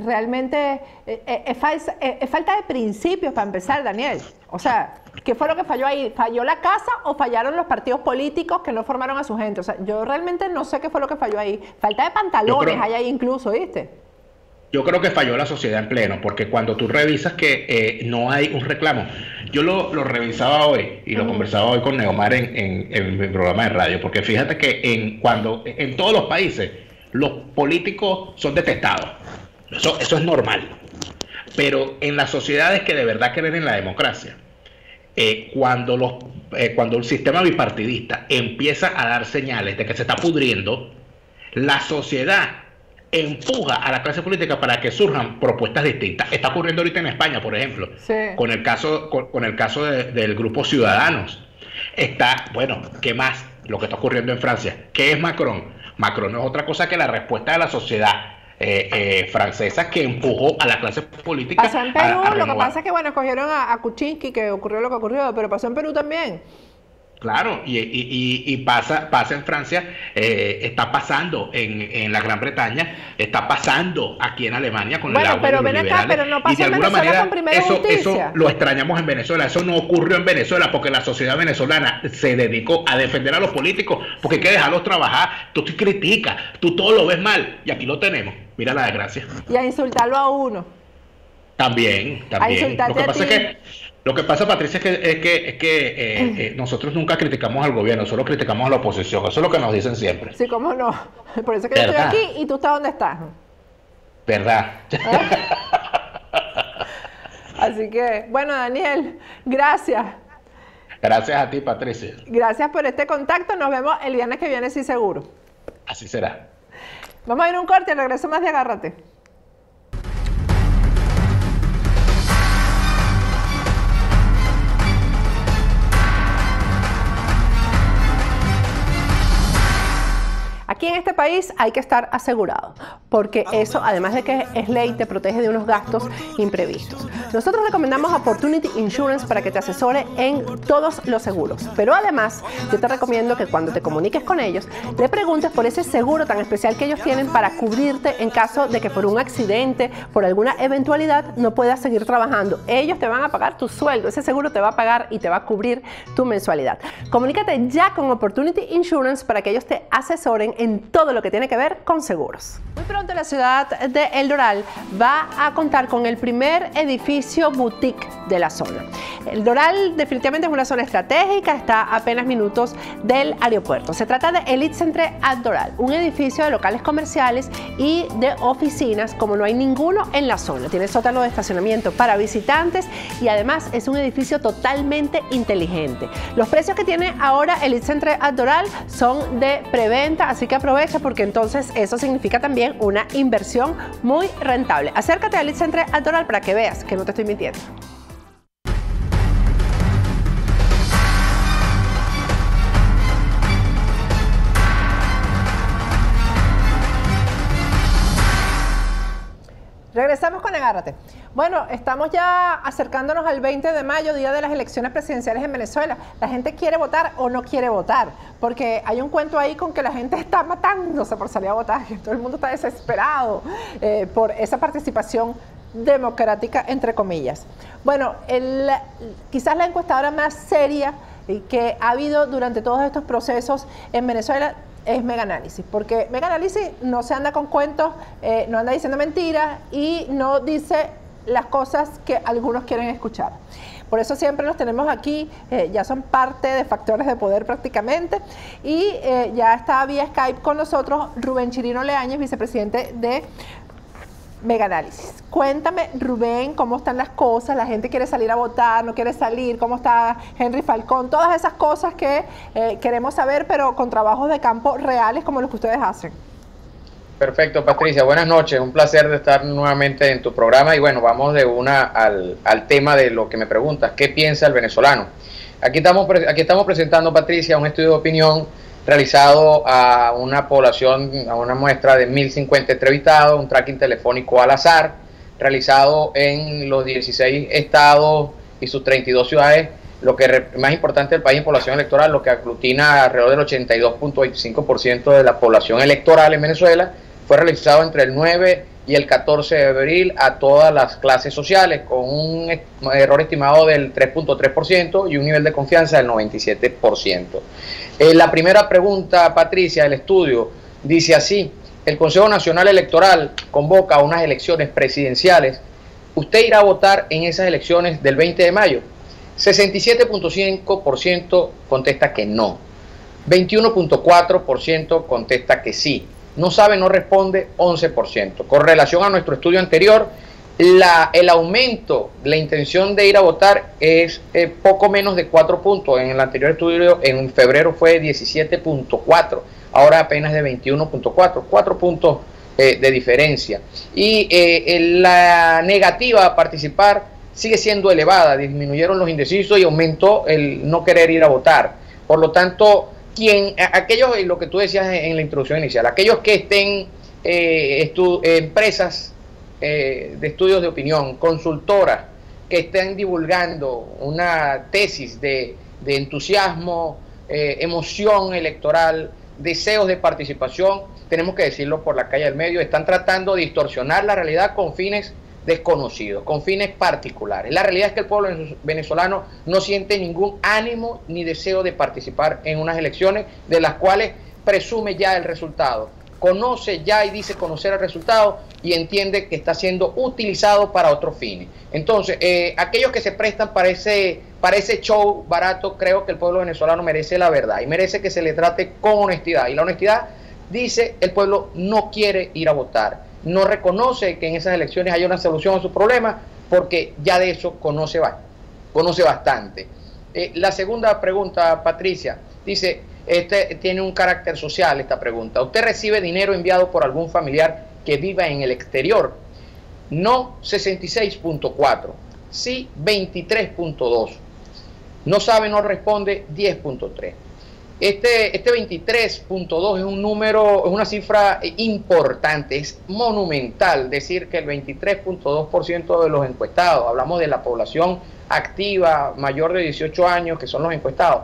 realmente es falta de principios para empezar, Daniel. O sea, ¿qué fue lo que falló ahí? ¿Falló la casa o fallaron los partidos políticos que no formaron a su gente? O sea, yo realmente no sé qué fue lo que falló ahí. Falta de pantalones hay ahí incluso, ¿viste? Yo creo que falló la sociedad en pleno, porque cuando tú revisas que no hay un reclamo, yo lo revisaba hoy y lo conversaba hoy con Neomar en mi programa de radio, porque fíjate que en todos los países los políticos son detestados, eso es normal, pero en las sociedades que de verdad creen en la democracia, cuando el sistema bipartidista empieza a dar señales de que se está pudriendo, la sociedad empuja a la clase política para que surjan propuestas distintas. Está ocurriendo ahorita en España, por ejemplo, con el caso del grupo Ciudadanos. Bueno, ¿qué más? Lo que está ocurriendo en Francia. ¿Qué es Macron? Macron no es otra cosa que la respuesta de la sociedad francesa que empujó a la clase política. Pasó en Perú, lo que pasa es que, bueno, escogieron a Kuczynski, que ocurrió lo que ocurrió, pero pasó en Perú también. Claro, y pasa en Francia, está pasando en la Gran Bretaña, está pasando aquí en Alemania con el auge de los liberales, pero no pasa en Venezuela con Primera Justicia. Eso lo extrañamos en Venezuela, eso no ocurrió en Venezuela porque la sociedad venezolana se dedicó a defender a los políticos, porque hay que dejarlos trabajar. Tú te criticas, tú todo lo ves mal, y aquí lo tenemos, mira la desgracia. Y a insultarlo a uno. También. Lo que pasa, Patricia, es que nosotros nunca criticamos al gobierno, solo criticamos a la oposición. Eso es lo que nos dicen siempre. Sí, cómo no. Por eso es que yo estoy aquí y tú estás donde estás. ¿Verdad? Así que, bueno, Daniel, gracias. Gracias a ti, Patricia. Gracias por este contacto. Nos vemos el viernes que viene, sí, seguro. Así será. Vamos a ir a un corte y regreso más de Agárrate. Aquí en este país hay que estar asegurado, porque eso, además de que es ley, te protege de unos gastos imprevistos. Nosotros recomendamos Opportunity Insurance para que te asesore en todos los seguros, pero además yo te recomiendo que cuando te comuniques con ellos, le preguntes por ese seguro tan especial que ellos tienen para cubrirte en caso de que por un accidente, por alguna eventualidad, no puedas seguir trabajando. Ellos te van a pagar tu sueldo, ese seguro te va a pagar y te va a cubrir tu mensualidad. Comunícate ya con Opportunity Insurance para que ellos te asesoren en en todo lo que tiene que ver con seguros. Muy pronto la ciudad de El Doral va a contar con el primer edificio boutique de la zona. El Doral definitivamente es una zona estratégica, está a apenas minutos del aeropuerto. Se trata de Elite Centre at Doral, un edificio de locales comerciales y de oficinas como no hay ninguno en la zona. Tiene sótano de estacionamiento para visitantes y además es un edificio totalmente inteligente. Los precios que tiene ahora Elite Centre at Doral son de preventa, así que aprovecha porque entonces eso significa también una inversión muy rentable. Acércate a Elite Centre at Doral para que veas que no te estoy mintiendo. Regresamos con Agárrate. Bueno, estamos ya acercándonos al 20 de mayo, día de las elecciones presidenciales en Venezuela. La gente quiere votar o no quiere votar, porque hay un cuento ahí con que la gente está matándose por salir a votar, que todo el mundo está desesperado por esa participación democrática, entre comillas. Bueno, quizás la encuestadora más seria que ha habido durante todos estos procesos en Venezuela es Mega Análisis, porque Mega Análisis no se anda con cuentos, no anda diciendo mentiras y no dice las cosas que algunos quieren escuchar. Por eso siempre los tenemos aquí, ya son parte de Factores de Poder prácticamente, y ya está vía Skype con nosotros Rubén Chirino Leañez, vicepresidente de Mega Análisis. Cuéntame, Rubén, cómo están las cosas, la gente quiere salir a votar, no quiere salir, cómo está Henry Falcón, todas esas cosas que queremos saber, pero con trabajos de campo reales como los que ustedes hacen. Perfecto, Patricia, buenas noches, un placer de estar nuevamente en tu programa y bueno, vamos de una al tema de lo que me preguntas, ¿qué piensa el venezolano? Aquí estamos presentando, Patricia, un estudio de opinión realizado a una población, a una muestra de 1.050 entrevistados, un tracking telefónico al azar, realizado en los 16 estados y sus 32 ciudades, lo que más importante del país en población electoral, lo que aglutina alrededor del 82.25% de la población electoral en Venezuela, fue realizado entre el 9 y el 14 de abril a todas las clases sociales, con un error estimado del 3.3% y un nivel de confianza del 97%. La primera pregunta, Patricia, del estudio, dice así: el Consejo Nacional Electoral convoca unas elecciones presidenciales. ¿Usted irá a votar en esas elecciones del 20 de mayo? 67.5% contesta que no. 21.4% contesta que sí. No sabe, no responde, 11%. Con relación a nuestro estudio anterior, el aumento, la intención de ir a votar es poco menos de 4 puntos. En el anterior estudio, en febrero, fue 17.4, ahora apenas de 21.4, 4 puntos de diferencia. Y la negativa a participar sigue siendo elevada, disminuyeron los indecisos y aumentó el no querer ir a votar. Por lo tanto, aquellos, lo que tú decías en la introducción inicial, aquellos que estén empresas de estudios de opinión, consultoras que estén divulgando una tesis de entusiasmo, emoción electoral, deseos de participación, tenemos que decirlo por la calle del medio, están tratando de distorsionar la realidad con fines desconocidos, con fines particulares. La realidad es que el pueblo venezolano no siente ningún ánimo ni deseo de participar en unas elecciones de las cuales presume ya el resultado, conoce ya y dice conocer el resultado y entiende que está siendo utilizado para otros fines. Entonces, aquellos que se prestan para ese show barato, creo que el pueblo venezolano merece la verdad y merece que se le trate con honestidad. Y la honestidad dice: el pueblo no quiere ir a votar, no reconoce que en esas elecciones haya una solución a sus problemas, porque ya de eso conoce bastante. La segunda pregunta, Patricia, dice, tiene un carácter social esta pregunta. ¿Usted recibe dinero enviado por algún familiar que viva en el exterior? No, 66.4, sí, 23.2, no sabe, no responde, 10.3. Este 23.2 es un número, es una cifra importante, es monumental decir que el 23.2% de los encuestados, hablamos de la población activa mayor de 18 años, que son los encuestados,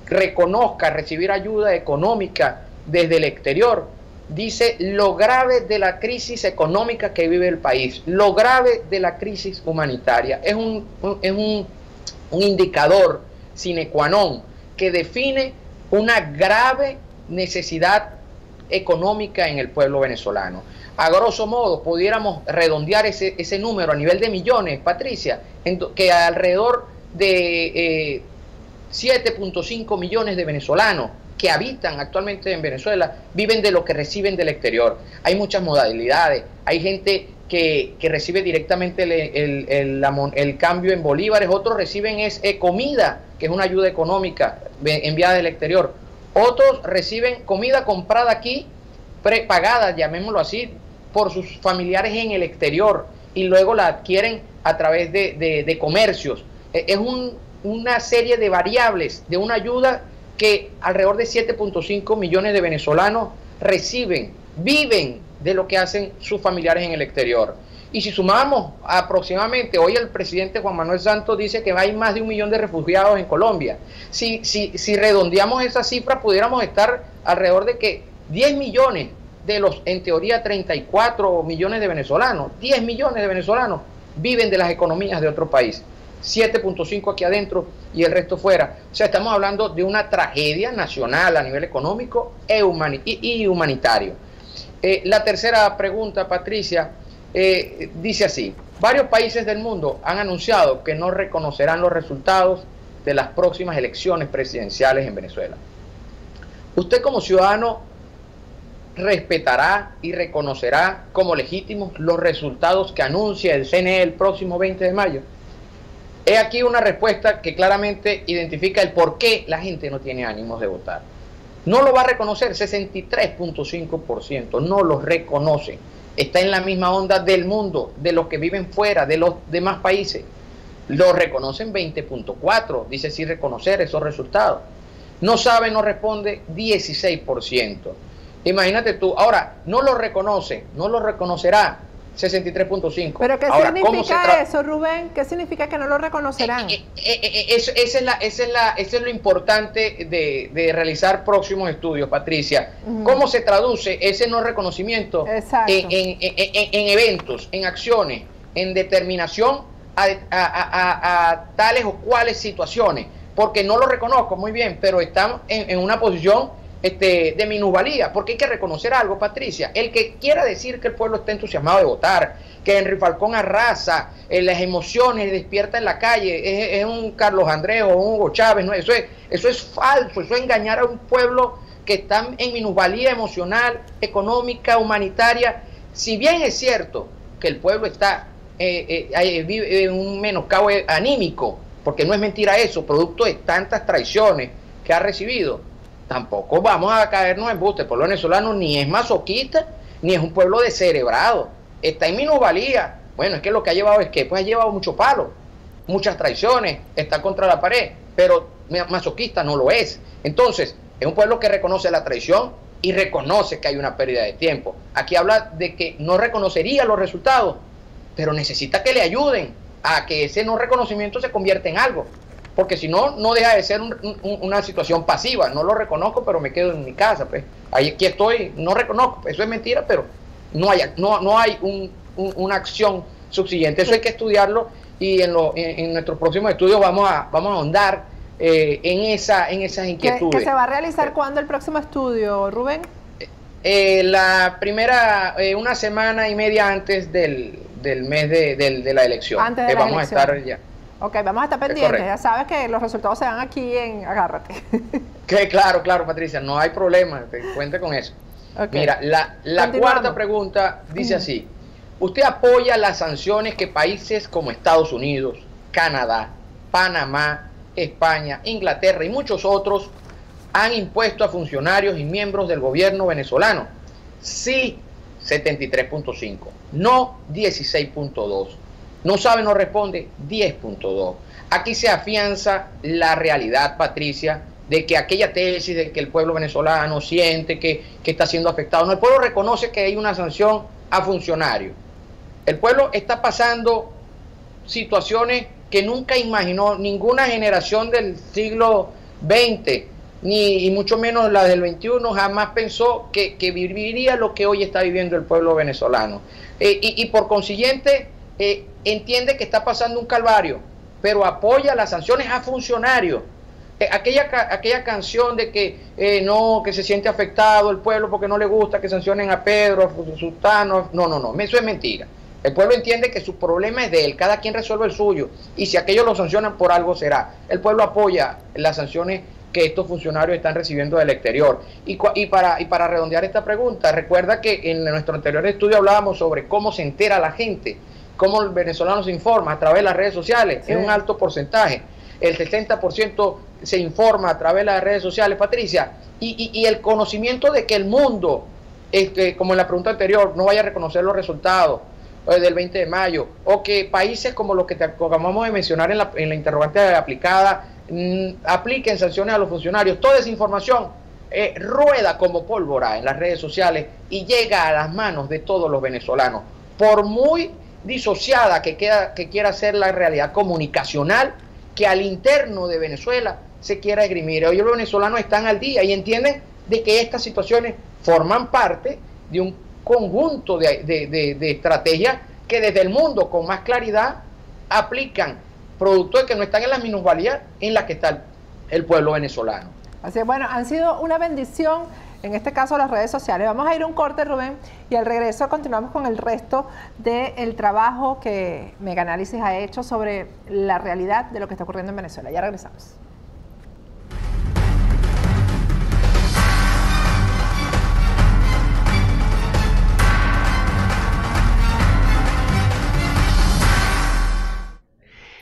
reconozca recibir ayuda económica desde el exterior. Dice lo grave de la crisis económica que vive el país, lo grave de la crisis humanitaria. Es un indicador sine qua non que define una grave necesidad económica en el pueblo venezolano. A grosso modo, pudiéramos redondear ese número a nivel de millones, Patricia, que alrededor de 7.5 millones de venezolanos que habitan actualmente en Venezuela viven de lo que reciben del exterior. Hay muchas modalidades, hay gente que recibe directamente el cambio en bolívares, otros reciben comida, que es una ayuda económica enviada del exterior, otros reciben comida comprada aquí, prepagada, llamémoslo así, por sus familiares en el exterior y luego la adquieren a través de comercios. Es una serie de variables de una ayuda que alrededor de 7.5 millones de venezolanos reciben, viven de lo que hacen sus familiares en el exterior. Y si sumamos aproximadamente, hoy el presidente Juan Manuel Santos dice que hay más de 1 millón de refugiados en Colombia. Si redondeamos esa cifra, pudiéramos estar alrededor de que 10 millones de los, en teoría, 34 millones de venezolanos, 10 millones de venezolanos viven de las economías de otro país. 7.5 aquí adentro y el resto fuera. O sea, estamos hablando de una tragedia nacional a nivel económico y humanitario. La tercera pregunta, Patricia, dice así: varios países del mundo han anunciado que no reconocerán los resultados de las próximas elecciones presidenciales en Venezuela. ¿Usted como ciudadano respetará y reconocerá como legítimos los resultados que anuncia el CNE el próximo 20 de mayo? He aquí una respuesta que claramente identifica el por qué la gente no tiene ánimos de votar. No lo va a reconocer, 63.5%, no lo reconoce. Está en la misma onda del mundo, de los que viven fuera, de los demás países. Lo reconocen 20.4%, dice sí reconocer esos resultados. No sabe, no responde 16%. Imagínate tú, ahora, no lo reconoce, no lo reconocerá 63.5%. ¿Pero qué ahora, significa eso, Rubén? ¿Qué significa que no lo reconocerán? Eso es lo importante de realizar próximos estudios, Patricia. ¿Cómo se traduce ese no reconocimiento en eventos, en acciones, en determinación a tales o cuales situaciones? Porque no lo reconozco, muy bien, pero estamos en una posición de minusvalía, porque hay que reconocer algo, Patricia. El que quiera decir que el pueblo está entusiasmado de votar, que Henry Falcón arrasa, las emociones despierta en la calle, es un Carlos Andrés o un Hugo Chávez, ¿no? Eso es falso, eso es engañar a un pueblo que está en minusvalía emocional, económica, humanitaria. Si bien es cierto que el pueblo está vive en un menoscabo anímico, porque no es mentira eso, producto de tantas traiciones que ha recibido, tampoco vamos a caernos en embuste. El pueblo venezolano ni es masoquista, ni es un pueblo descerebrado. Está en minusvalía. Bueno, es que lo que ha llevado es que pues ha llevado mucho palo, muchas traiciones, está contra la pared, pero masoquista no lo es. Entonces, es un pueblo que reconoce la traición y reconoce que hay una pérdida de tiempo. Aquí habla de que no reconocería los resultados, pero necesita que le ayuden a que ese no reconocimiento se convierta en algo. Porque si no, no deja de ser una situación pasiva. No lo reconozco, pero me quedo en mi casa. Pues. Aquí estoy, no reconozco. Eso es mentira, pero no hay una acción subsiguiente. Eso hay que estudiarlo y en nuestros próximos estudios vamos a ahondar en esas inquietudes. ¿Que se va a realizar cuándo el próximo estudio, Rubén? La primera, una semana y media antes del mes de la elección. Antes de la vamos elección. A estar ya. Ok, vamos a estar pendientes. Ya sabes que los resultados se dan aquí en Agárrate. Claro, Patricia, no hay problema. Cuente con eso. Okay. Mira, la cuarta pregunta dice así: ¿usted apoya las sanciones que países como Estados Unidos, Canadá, Panamá, España, Inglaterra y muchos otros han impuesto a funcionarios y miembros del gobierno venezolano? Sí, 73.5%. No, 16.2%. No sabe, no responde, 10.2%. Aquí se afianza la realidad, Patricia, de que aquella tesis de que el pueblo venezolano siente que está siendo afectado. No, el pueblo reconoce que hay una sanción a funcionarios. El pueblo está pasando situaciones que nunca imaginó ninguna generación del siglo XX, y mucho menos la del XXI, jamás pensó que viviría lo que hoy está viviendo el pueblo venezolano. Y por consiguiente, entiende que está pasando un calvario, pero apoya las sanciones a funcionarios. Aquella canción de que no, que se siente afectado el pueblo porque no le gusta que sancionen a Pedro, a Sultano, no, eso es mentira. El pueblo entiende que su problema es de él, cada quien resuelve el suyo, y si aquellos lo sancionan por algo será. El pueblo apoya las sanciones que estos funcionarios están recibiendo del exterior. Y para redondear esta pregunta, recuerda que en nuestro anterior estudio hablábamos sobre cómo se entera la gente, cómo el venezolano se informa a través de las redes sociales, sí. En un alto porcentaje. El 60% se informa a través de las redes sociales, Patricia, y el conocimiento de que el mundo, como en la pregunta anterior, no vaya a reconocer los resultados del 20 de mayo, o que países como los que te acabamos de mencionar en la interrogante aplicada, apliquen sanciones a los funcionarios. Toda esa información rueda como pólvora en las redes sociales y llega a las manos de todos los venezolanos, por muy disociada que quiera ser la realidad comunicacional que al interno de Venezuela se quiera esgrimir. Hoy los venezolanos están al día y entienden de que estas situaciones forman parte de un conjunto de estrategias que desde el mundo con más claridad aplican, producto de que no están en las minusvalías en las que está el pueblo venezolano. Así es, bueno, han sido una bendición, en este caso las redes sociales. Vamos a ir a un corte, Rubén, y al regreso continuamos con el resto del trabajo que Meganálisis ha hecho sobre la realidad de lo que está ocurriendo en Venezuela. Ya regresamos.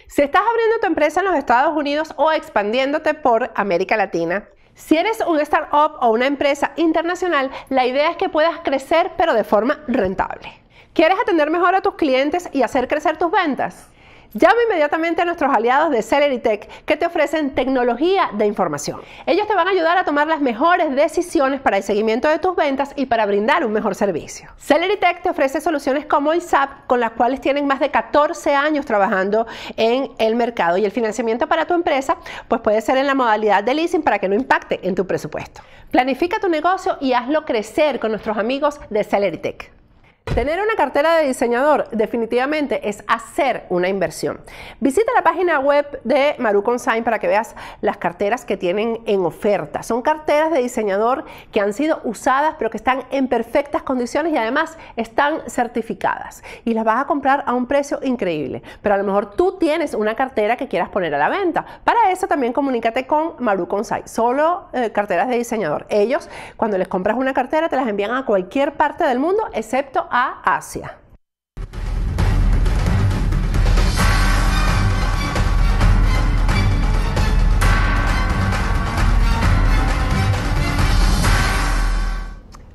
Si estás abriendo tu empresa en los Estados Unidos o expandiéndote por América Latina, si eres un startup o una empresa internacional, la idea es que puedas crecer pero de forma rentable. ¿Quieres atender mejor a tus clientes y hacer crecer tus ventas? Llama inmediatamente a nuestros aliados de CeleryTech que te ofrecen tecnología de información. Ellos te van a ayudar a tomar las mejores decisiones para el seguimiento de tus ventas y para brindar un mejor servicio. CeleryTech te ofrece soluciones como el SAP, con las cuales tienen más de 14 años trabajando en el mercado, y el financiamiento para tu empresa pues puede ser en la modalidad de leasing para que no impacte en tu presupuesto. Planifica tu negocio y hazlo crecer con nuestros amigos de CeleryTech. Tener una cartera de diseñador definitivamente es hacer una inversión. Visita la página web de Maru Consign para que veas las carteras que tienen en oferta. Son carteras de diseñador que han sido usadas pero que están en perfectas condiciones y además están certificadas. Y las vas a comprar a un precio increíble. Pero a lo mejor tú tienes una cartera que quieras poner a la venta. Para eso también comunícate con Maru Consign. Solo carteras de diseñador. Ellos, cuando les compras una cartera, te las envían a cualquier parte del mundo excepto a Asia.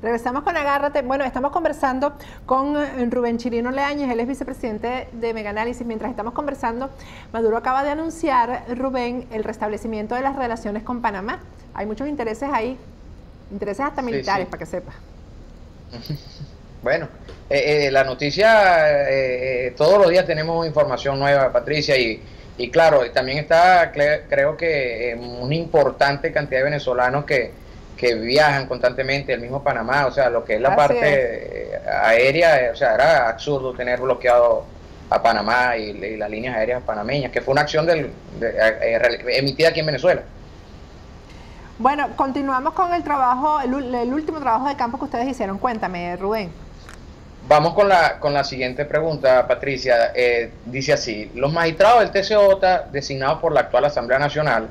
Regresamos con Agárrate. Bueno, estamos conversando con Rubén Chirino Leañez, él es vicepresidente de Meganálisis. Mientras estamos conversando, Maduro acaba de anunciar, Rubén, el restablecimiento de las relaciones con Panamá. Hay muchos intereses ahí, intereses hasta militares, sí. Para que sepa. Bueno, la noticia, todos los días tenemos información nueva, Patricia, y claro, también está, creo que una importante cantidad de venezolanos que viajan constantemente, el mismo Panamá, o sea, lo que es la parte aérea, o sea, era absurdo tener bloqueado a Panamá y las líneas aéreas panameñas, que fue una acción emitida aquí en Venezuela. Bueno, continuamos con el trabajo, el último trabajo de campo que ustedes hicieron. Cuéntame, Rubén. Vamos con la siguiente pregunta, Patricia. Dice así: los magistrados del TCJ, designados por la actual Asamblea Nacional,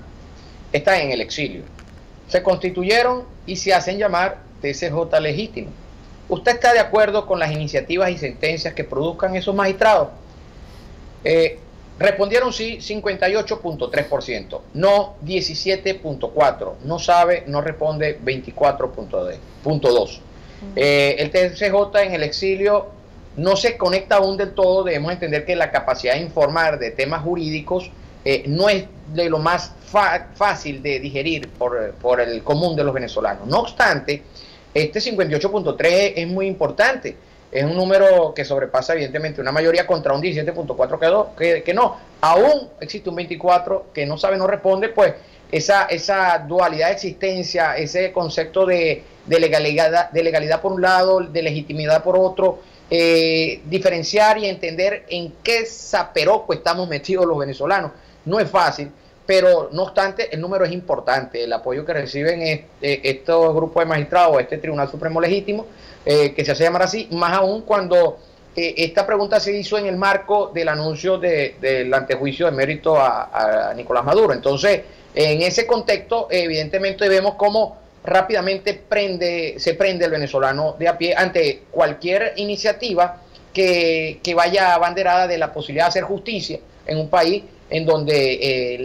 están en el exilio. Se constituyeron y se hacen llamar TCJ legítimo. ¿Usted está de acuerdo con las iniciativas y sentencias que produzcan esos magistrados? Respondieron sí 58.3%, no 17.4%, no sabe, no responde 24.2%. El TCJ en el exilio no se conecta aún del todo. Debemos entender que la capacidad de informar de temas jurídicos no es de lo más fácil de digerir por el común de los venezolanos. No obstante, este 58.3 es muy importante. Es un número que sobrepasa evidentemente una mayoría contra un 17.4 que no. Aún existe un 24 que no sabe, no responde. Pues esa dualidad de existencia, ese concepto de legalidad por un lado, de legitimidad por otro, diferenciar y entender en qué zaperoco estamos metidos los venezolanos, no es fácil, pero no obstante el número es importante, el apoyo que reciben estos grupos de magistrados, este Tribunal Supremo Legítimo, que se hace llamar así, más aún cuando esta pregunta se hizo en el marco del anuncio del antejuicio de mérito a Nicolás Maduro. Entonces, en ese contexto, evidentemente vemos cómo rápidamente se prende el venezolano de a pie ante cualquier iniciativa que vaya abanderada de la posibilidad de hacer justicia en un país en donde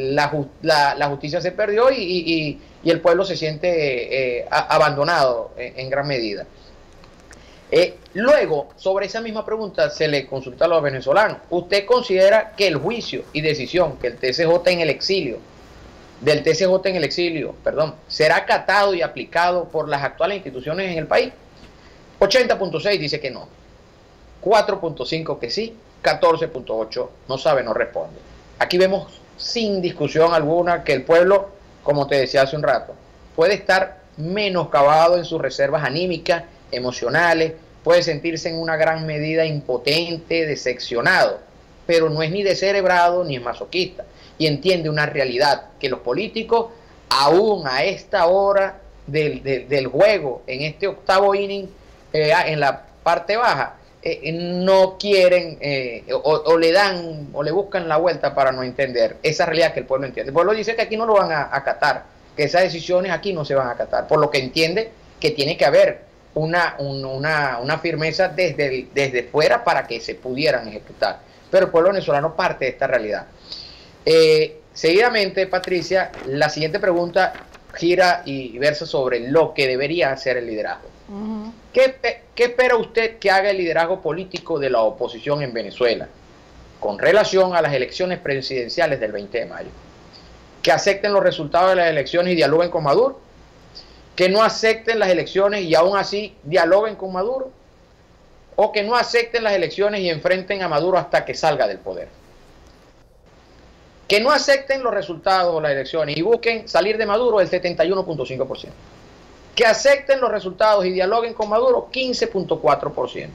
la justicia se perdió y el pueblo se siente abandonado en gran medida. Luego, sobre esa misma pregunta se le consulta a los venezolanos. ¿Usted considera que el juicio y decisión que el TCJ en el exilio, será acatado y aplicado por las actuales instituciones en el país? 80.6 dice que no, 4.5 que sí, 14.8 no sabe, no responde. Aquí vemos sin discusión alguna que el pueblo, como te decía hace un rato, puede estar menoscabado en sus reservas anímicas, emocionales, puede sentirse en una gran medida impotente, decepcionado, pero no es ni descerebrado ni es masoquista, y entiende una realidad, que los políticos, aún a esta hora del juego, en este octavo inning, en la parte baja, no quieren o le dan o le buscan la vuelta para no entender esa realidad que el pueblo entiende. El pueblo dice que aquí no lo van a acatar, que esas decisiones aquí no se van a acatar, por lo que entiende que tiene que haber una firmeza desde fuera para que se pudieran ejecutar. Pero el pueblo venezolano parte de esta realidad. Seguidamente, Patricia, la siguiente pregunta gira y versa sobre lo que debería hacer el liderazgo. ¿Qué espera usted que haga el liderazgo político de la oposición en Venezuela con relación a las elecciones presidenciales del 20 de mayo? ¿Que acepten los resultados de las elecciones y dialoguen con Maduro? ¿Que no acepten las elecciones y aún así dialoguen con Maduro? ¿O que no acepten las elecciones y enfrenten a Maduro hasta que salga del poder? Que no acepten los resultados de las elecciones y busquen salir de Maduro, el 71.5%. Que acepten los resultados y dialoguen con Maduro, 15.4%.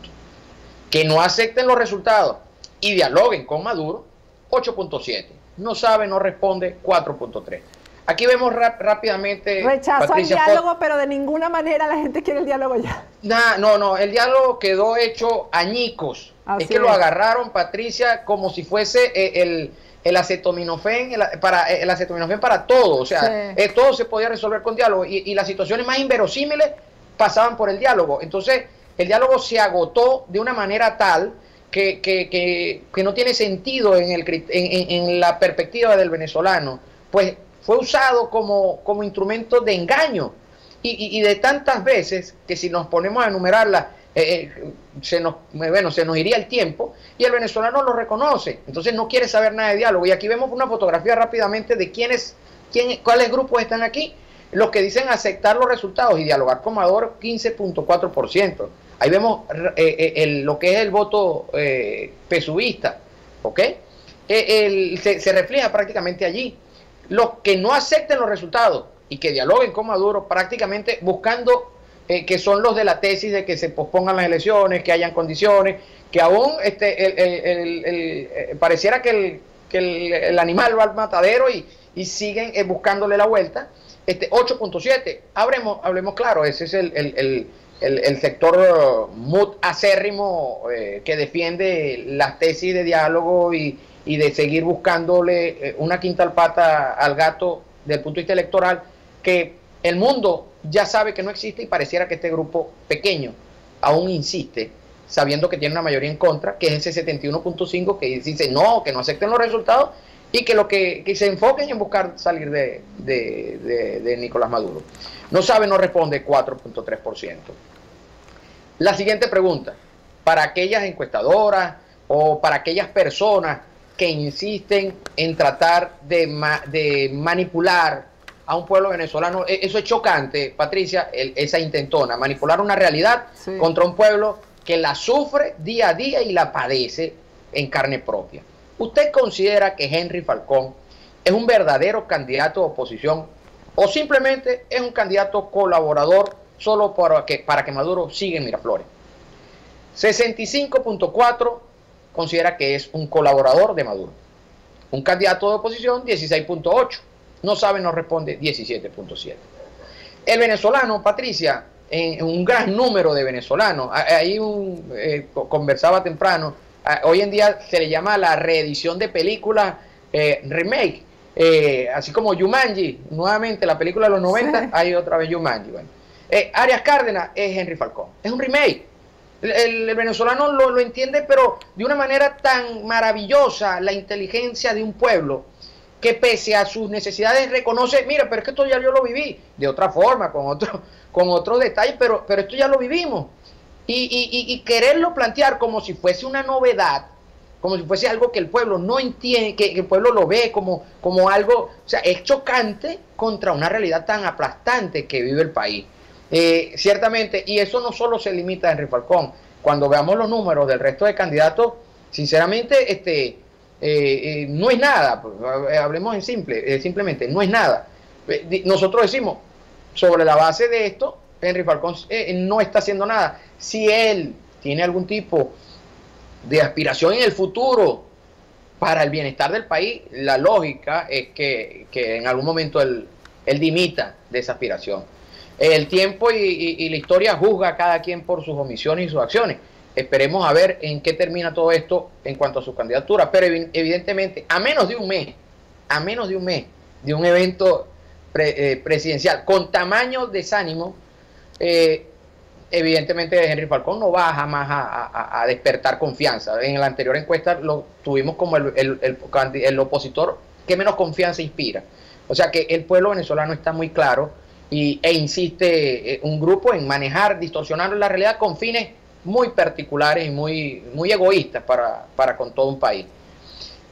Que no acepten los resultados y dialoguen con Maduro, 8.7%. No sabe, no responde, 4.3%. Aquí vemos rápidamente... Rechazo Patricia, al diálogo, pero de ninguna manera la gente quiere el diálogo ya. No, el diálogo quedó hecho añicos. Es que lo agarraron, Patricia, como si fuese el acetaminofén para todo. O sea, sí, todo se podía resolver con diálogo. Y las situaciones más inverosímiles pasaban por el diálogo. Entonces, el diálogo se agotó de una manera tal que no tiene sentido en la perspectiva del venezolano. Pues fue usado como instrumento de engaño. Y de tantas veces que si nos ponemos a enumerarla, se nos iría el tiempo, y el venezolano lo reconoce, entonces no quiere saber nada de diálogo. Y aquí vemos una fotografía rápidamente de cuáles grupos están aquí, los que dicen aceptar los resultados y dialogar con Maduro, 15.4%. Ahí vemos lo que es el voto pesuvista, ¿ok? Se refleja prácticamente allí. Los que no acepten los resultados y que dialoguen con Maduro, prácticamente buscando que son los de la tesis de que se pospongan las elecciones, que hayan condiciones, que aún pareciera que el animal va al matadero y siguen buscándole la vuelta. 8.7, hablemos claro, ese es el sector muy acérrimo que defiende las tesis de diálogo y de seguir buscándole una quinta pata al gato desde el punto de vista electoral, que el mundo ya sabe que no existe, y pareciera que este grupo pequeño aún insiste, sabiendo que tiene una mayoría en contra, que es ese 71.5, que dice no, que no acepten los resultados y que se enfoquen en buscar salir de Nicolás Maduro. No sabe, no responde, 4.3%. La siguiente pregunta, para aquellas encuestadoras o para aquellas personas que insisten en tratar de manipular a un pueblo venezolano, eso es chocante, Patricia, esa intentona, manipular una realidad contra un pueblo que la sufre día a día y la padece en carne propia. ¿Usted considera que Henry Falcón es un verdadero candidato de oposición o simplemente es un candidato colaborador solo para que Maduro siga en Miraflores? 65.4 considera que es un colaborador de Maduro. Un candidato de oposición, 16.8. No sabe, no responde, 17.7. El venezolano, Patricia, un gran número de venezolanos. Ahí conversaba temprano, hoy en día se le llama la reedición de películas, remake, así como Jumanji, nuevamente la película de los 90, sí. Hay otra vez Jumanji. Bueno. Arias Cárdenas es Henry Falcón, es un remake. El venezolano lo entiende, pero de una manera tan maravillosa, la inteligencia de un pueblo, que pese a sus necesidades reconoce, mira, pero es que esto ya yo lo viví, de otra forma, con otros detalles, pero esto ya lo vivimos. Y quererlo plantear como si fuese una novedad, como si fuese algo que el pueblo no entiende, que el pueblo lo ve como algo, o sea, es chocante contra una realidad tan aplastante que vive el país. Ciertamente, y eso no solo se limita a Henry Falcón. Cuando veamos los números del resto de candidatos, sinceramente, no es nada. Hablemos simplemente, no es nada. Nosotros decimos, sobre la base de esto, Henry Falcón no está haciendo nada. Si él tiene algún tipo de aspiración en el futuro para el bienestar del país, la lógica es que en algún momento él dimita de esa aspiración. El tiempo y la historia juzga a cada quien por sus omisiones y sus acciones. Esperemos a ver en qué termina todo esto en cuanto a su candidatura, pero evidentemente a menos de un mes de un evento presidencial con tamaño desánimo, evidentemente Henry Falcón no va jamás a despertar confianza. En la anterior encuesta lo tuvimos como el opositor que menos confianza inspira. O sea que el pueblo venezolano está muy claro e insiste un grupo en manejar, distorsionar la realidad con fines muy particulares y muy egoístas para con todo un país.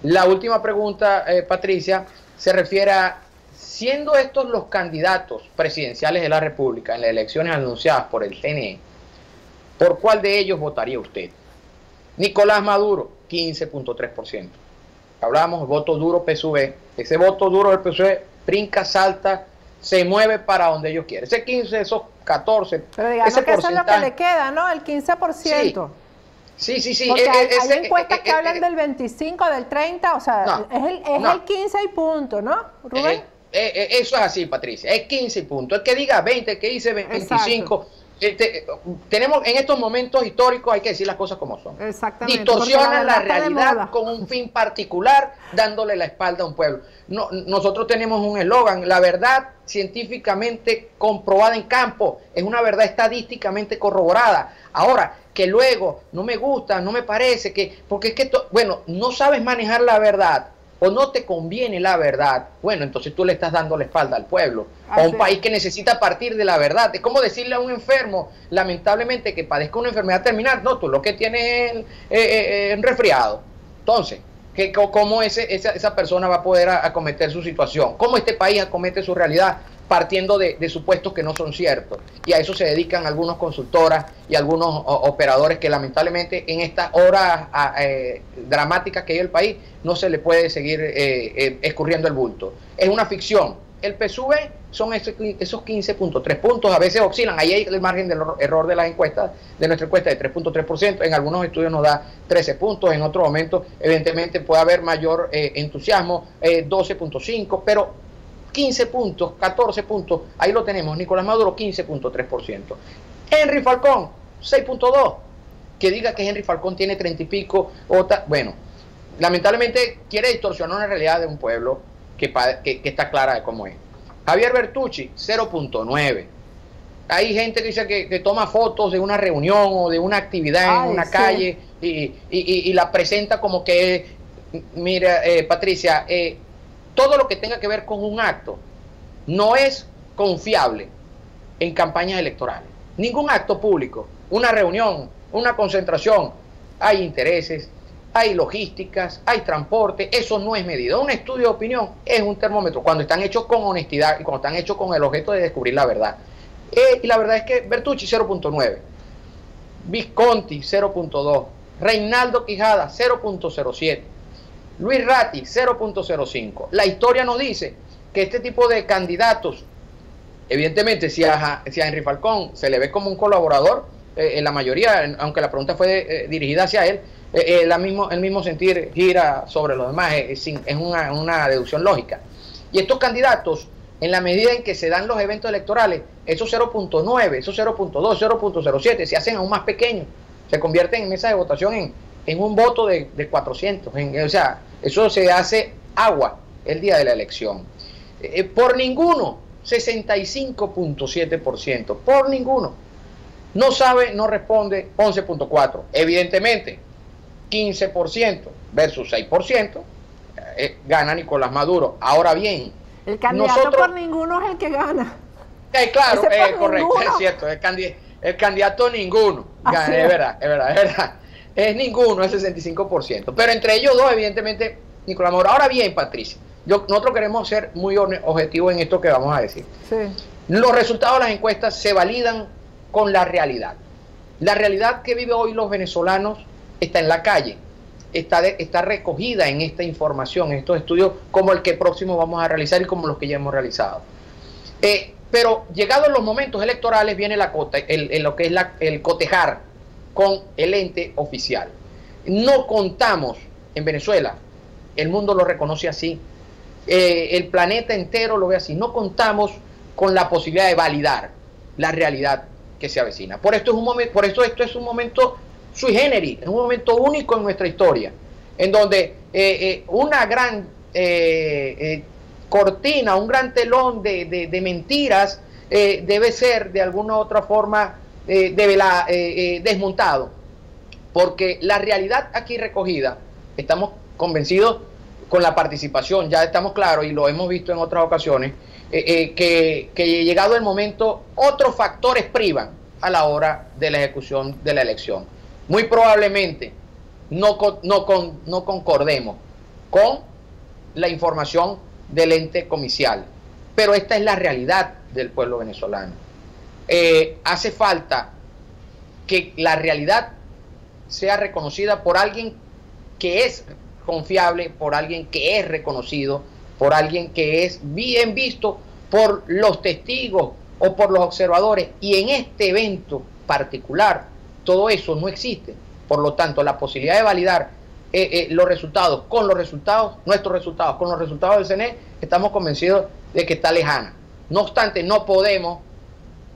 La última pregunta, Patricia, se refiere a, siendo estos los candidatos presidenciales de la República en las elecciones anunciadas por el CNE, ¿por cuál de ellos votaría usted? Nicolás Maduro, 15.3%. Hablamos voto duro PSUV. Ese voto duro del PSUV brinca, salta, se mueve para donde ellos quieren. Ese 15, esos 14. Pero digamos que eso es lo que le queda, ¿no? El 15%. Sí. Porque hay encuestas que hablan del 25, del 30, o sea, es el 15 y punto, ¿no, Rubén? Eso es así, Patricia, es 15 y punto. El que diga 20, el que dice 25. Tenemos en estos momentos históricos, hay que decir las cosas como son. Exactamente. Distorsionan la realidad con un fin particular, dándole la espalda a un pueblo. Nosotros tenemos un eslogan: la verdad científicamente comprobada en campo, es una verdad estadísticamente corroborada. Ahora, que luego no me gusta, no me parece, porque es que, bueno, no sabes manejar la verdad, o no te conviene la verdad, bueno, entonces tú le estás dando la espalda al pueblo, a un país que necesita partir de la verdad. Es como decirle a un enfermo, lamentablemente, que padezca una enfermedad terminal: no, tú lo que tienes es un resfriado. Entonces, ¿cómo esa persona va a poder acometer su situación? ¿Cómo este país acomete su realidad partiendo de supuestos que no son ciertos? Y a eso se dedican algunas consultoras y algunos operadores que lamentablemente en estas horas dramáticas que hay en el país no se le puede seguir escurriendo el bulto. Es una ficción. El PSUV son esos 15.3 puntos, a veces oscilan. Ahí hay el margen del error de las encuestas, de nuestra encuesta, de 3.3%. En algunos estudios nos da 13 puntos, en otros momentos evidentemente puede haber mayor entusiasmo, 12.5, pero 15 puntos, 14 puntos, ahí lo tenemos. Nicolás Maduro, 15.3%. Henry Falcón, 6.2%. Que diga que Henry Falcón tiene 30 y pico, bueno, lamentablemente quiere distorsionar una realidad de un pueblo que está clara de cómo es. Javier Bertucci, 0.9%. Hay gente que dice que toma fotos de una reunión o de una actividad en una calle y la presenta como que, mira, Patricia, todo lo que tenga que ver con un acto no es confiable en campañas electorales. Ningún acto público, una reunión, una concentración, hay intereses, hay logísticas, hay transporte, eso no es medida. Un estudio de opinión es un termómetro cuando están hechos con honestidad y cuando están hechos con el objeto de descubrir la verdad. Y la verdad es que Bertucci, 0.9%, Visconti, 0.2%, Reinaldo Quijada, 0.07%, Luis Ratti, 0.05%. La historia nos dice que este tipo de candidatos, evidentemente, si a Henry Falcón se le ve como un colaborador, en la mayoría, aunque la pregunta fue dirigida hacia él, el mismo sentir gira sobre los demás, es una deducción lógica. Y estos candidatos, en la medida en que se dan los eventos electorales, esos 0.9, esos 0.2, 0.07 se hacen aún más pequeños, se convierten en mesa de votación en un voto de 400, o sea, eso se hace agua el día de la elección. Por ninguno, 65.7%, por ninguno. No sabe, no responde, 11.4%. Evidentemente, 15% versus 6%, gana Nicolás Maduro. Ahora bien, el candidato por ninguno es el que gana. Claro, correcto, es cierto, el candidato ninguno. Gana, es verdad. Es ninguno, es 65%. Pero entre ellos dos, evidentemente, Nicolás Maduro. Ahora bien, Patricia, nosotros queremos ser muy objetivos en esto que vamos a decir. Sí. Los resultados de las encuestas se validan con la realidad. La realidad que viven hoy los venezolanos está en la calle, está recogida en esta información, en estos estudios como el que próximo vamos a realizar y como los que ya hemos realizado. Pero llegados los momentos electorales viene lo que es el cotejar con el ente oficial. No contamos en Venezuela, el mundo lo reconoce así, el planeta entero lo ve así, no contamos con la posibilidad de validar la realidad que se avecina. Por esto esto es un momento sui generis, es un momento único en nuestra historia, en donde una gran cortina, un gran telón de mentiras debe ser de alguna u otra forma desmontado, porque la realidad aquí recogida, estamos convencidos con la participación, ya estamos claros y lo hemos visto en otras ocasiones, que llegado el momento otros factores privan a la hora de la ejecución de la elección. Muy probablemente no concordemos con la información del ente comicial, pero esta es la realidad del pueblo venezolano. Hace falta que la realidad sea reconocida por alguien que es confiable, por alguien que es reconocido, por alguien que es bien visto por los testigos o por los observadores, y en este evento particular todo eso no existe. Por lo tanto, la posibilidad de validar los resultados con los resultados, nuestros resultados con los resultados del CNE, estamos convencidos de que está lejana. No obstante, no podemos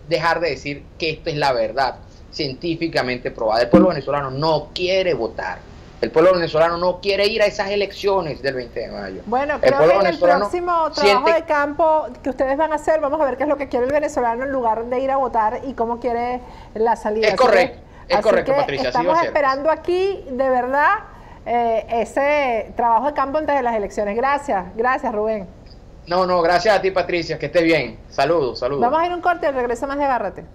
dejar de decir que esta es la verdad científicamente probada. El pueblo venezolano no quiere votar. El pueblo venezolano no quiere ir a esas elecciones del 20 de mayo. Bueno, creo que en el próximo trabajo de campo que ustedes van a hacer, vamos a ver qué es lo que quiere el venezolano en lugar de ir a votar y cómo quiere la salida. Es correcto, Patricia. Estamos esperando aquí, de verdad, ese trabajo de campo antes de las elecciones. Gracias, Rubén. No, gracias a ti, Patricia, que estés bien. Saludos. Vamos a ir a un corte y regresa más de Agárrate.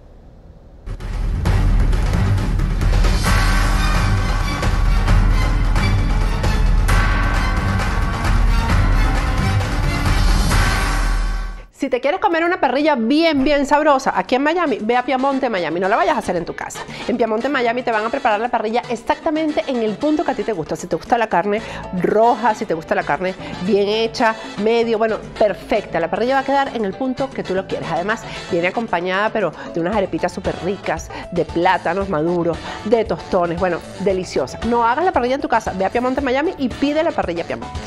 Si te quieres comer una parrilla bien sabrosa aquí en Miami, ve a Piamonte, Miami. No la vayas a hacer en tu casa. En Piamonte, Miami te van a preparar la parrilla exactamente en el punto que a ti te gusta. Si te gusta la carne roja, si te gusta la carne bien hecha, medio, bueno, perfecta. La parrilla va a quedar en el punto que tú lo quieres. Además, viene acompañada, pero de unas arepitas súper ricas, de plátanos maduros, de tostones. Bueno, deliciosa. No hagas la parrilla en tu casa. Ve a Piamonte, Miami y pide la parrilla Piamonte.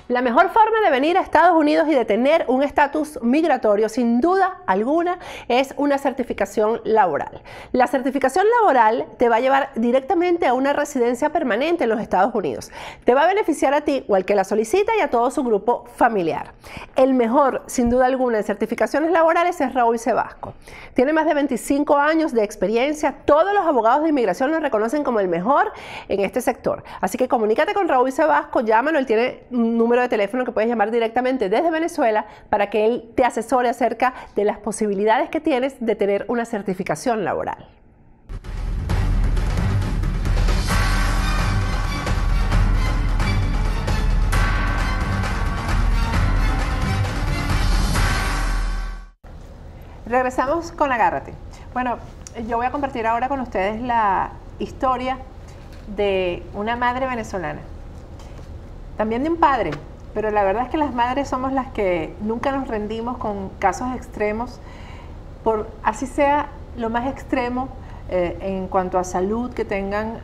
La mejor forma de venir a Estados Unidos y de tener un estatus migratorio, sin duda alguna, es una certificación laboral. La certificación laboral te va a llevar directamente a una residencia permanente en los Estados Unidos. Te va a beneficiar a ti o al que la solicita y a todo su grupo familiar. El mejor, sin duda alguna, en certificaciones laborales es Raúl Sebasco. Tiene más de 25 años de experiencia. Todos los abogados de inmigración lo reconocen como el mejor en este sector. Así que comunícate con Raúl Sebasco, llámalo, él tiene un número de teléfono que puedes llamar directamente desde Venezuela para que él te asesore acerca de las posibilidades que tienes de tener una certificación laboral. Regresamos con Agárrate. Bueno, yo voy a compartir ahora con ustedes la historia de una madre venezolana, también de un padre, pero la verdad es que las madres somos las que nunca nos rendimos con casos extremos, por así sea lo más extremo en cuanto a salud que tengan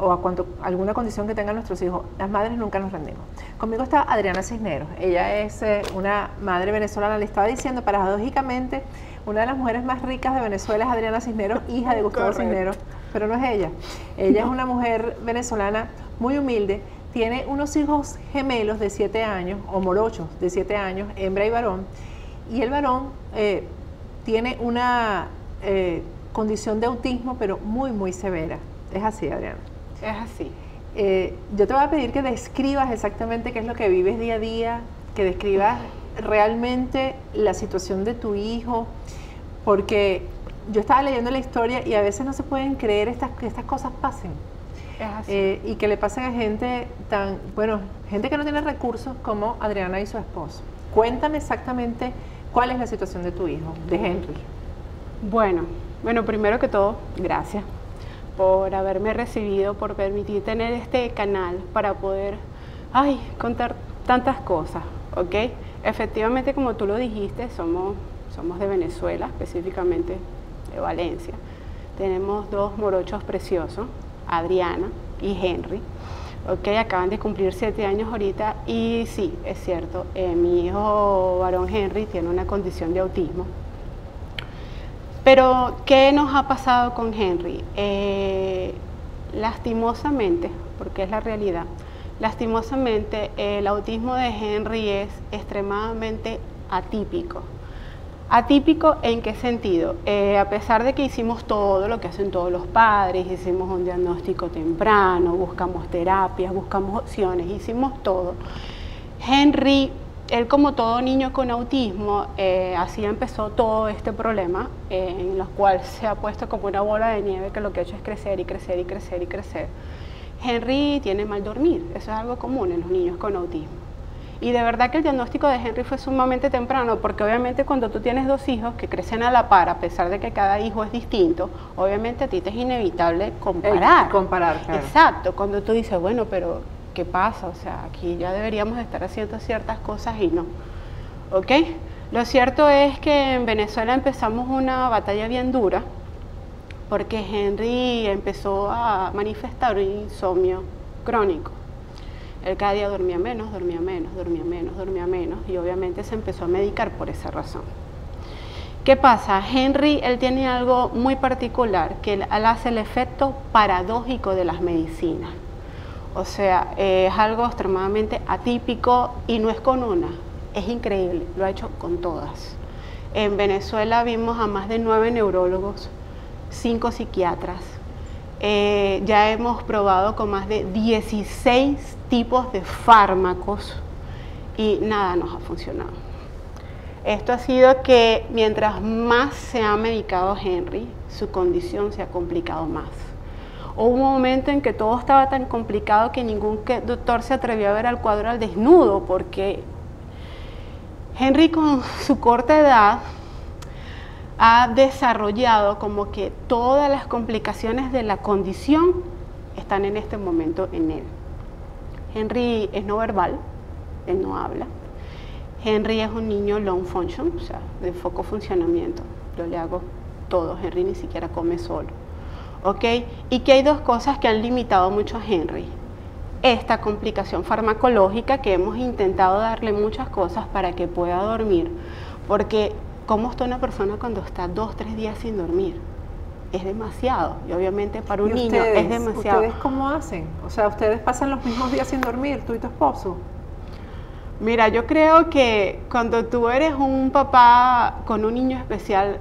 o a alguna condición que tengan nuestros hijos, las madres nunca nos rendimos. Conmigo está Adriana Cisneros. Ella es una madre venezolana. Le estaba diciendo, paradójicamente, una de las mujeres más ricas de Venezuela es Adriana Cisneros, hija de Gustavo Cisneros, pero no es ella. Ella es una mujer venezolana muy humilde. Tiene unos hijos gemelos de 7 años, o morochos de 7 años, hembra y varón. Y el varón tiene una condición de autismo, pero muy, muy severa. Es así, Adriana. Es así. Yo te voy a pedir que describas exactamente qué es lo que vives día a día, que describas realmente la situación de tu hijo, porque yo estaba leyendo la historia y a veces no se pueden creer que estas cosas pasen. Es así. Y que le pasen a gente gente que no tiene recursos como Adriana y su esposo. Cuéntame exactamente cuál es la situación de tu hijo, de Henry. Bueno, primero que todo, gracias por haberme recibido, por permitir tener este canal para poder contar tantas cosas, ¿ok? Efectivamente, como tú lo dijiste, somos de Venezuela, específicamente de Valencia. Tenemos 2 morochos preciosos, Adriana y Henry, ¿ok? Acaban de cumplir 7 años ahorita y sí, es cierto, mi hijo varón Henry tiene una condición de autismo. Pero, ¿qué nos ha pasado con Henry? Lastimosamente, porque es la realidad, lastimosamente el autismo de Henry es extremadamente atípico. ¿Atípico en qué sentido? A pesar de que hicimos todo lo que hacen todos los padres, hicimos un diagnóstico temprano, buscamos terapias, buscamos opciones, hicimos todo. Henry, él como todo niño con autismo, así empezó todo este problema, en los cuales se ha puesto como una bola de nieve que lo que ha hecho es crecer y crecer y crecer y crecer. Henry tiene mal dormir, eso es algo común en los niños con autismo. Y de verdad que el diagnóstico de Henry fue sumamente temprano, porque obviamente cuando tú tienes 2 hijos que crecen a la par, a pesar de que cada hijo es distinto, obviamente a ti te es inevitable comparar. Comparar, claro. Exacto, cuando tú dices, bueno, pero ¿qué pasa? O sea, aquí ya deberíamos estar haciendo ciertas cosas y no. ¿Ok? Lo cierto es que en Venezuela empezamos una batalla bien dura, porque Henry empezó a manifestar un insomnio crónico. Él cada día dormía menos, dormía menos, dormía menos, dormía menos, y obviamente se empezó a medicar por esa razón. ¿Qué pasa? Henry, él tiene algo muy particular, que él hace el efecto paradójico de las medicinas. O sea, es algo extremadamente atípico y no es con una, es increíble, lo ha hecho con todas. En Venezuela vimos a más de 9 neurólogos, 5 psiquiatras. Ya hemos probado con más de 16 tipos de fármacos y nada nos ha funcionado. Esto ha sido que mientras más se ha medicado Henry, su condición se ha complicado más. Hubo un momento en que todo estaba tan complicado que ningún doctor se atrevió a ver al cuadro al desnudo, porque Henry con su corta edad ha desarrollado como que todas las complicaciones de la condición están en este momento en él. Henry es no verbal, él no habla. Henry es un niño long function, o sea, de foco funcionamiento. Yo le hago todo, Henry ni siquiera come solo. ¿Ok? Y que hay 2 cosas que han limitado mucho a Henry. Esta complicación farmacológica, que hemos intentado darle muchas cosas para que pueda dormir, porque ¿cómo está una persona cuando está 2 o 3 días sin dormir? Es demasiado, y obviamente para un niño es demasiado. ¿Ustedes cómo hacen? O sea, ¿ustedes pasan los mismos días sin dormir, tú y tu esposo? Mira, yo creo que cuando tú eres un papá con un niño especial,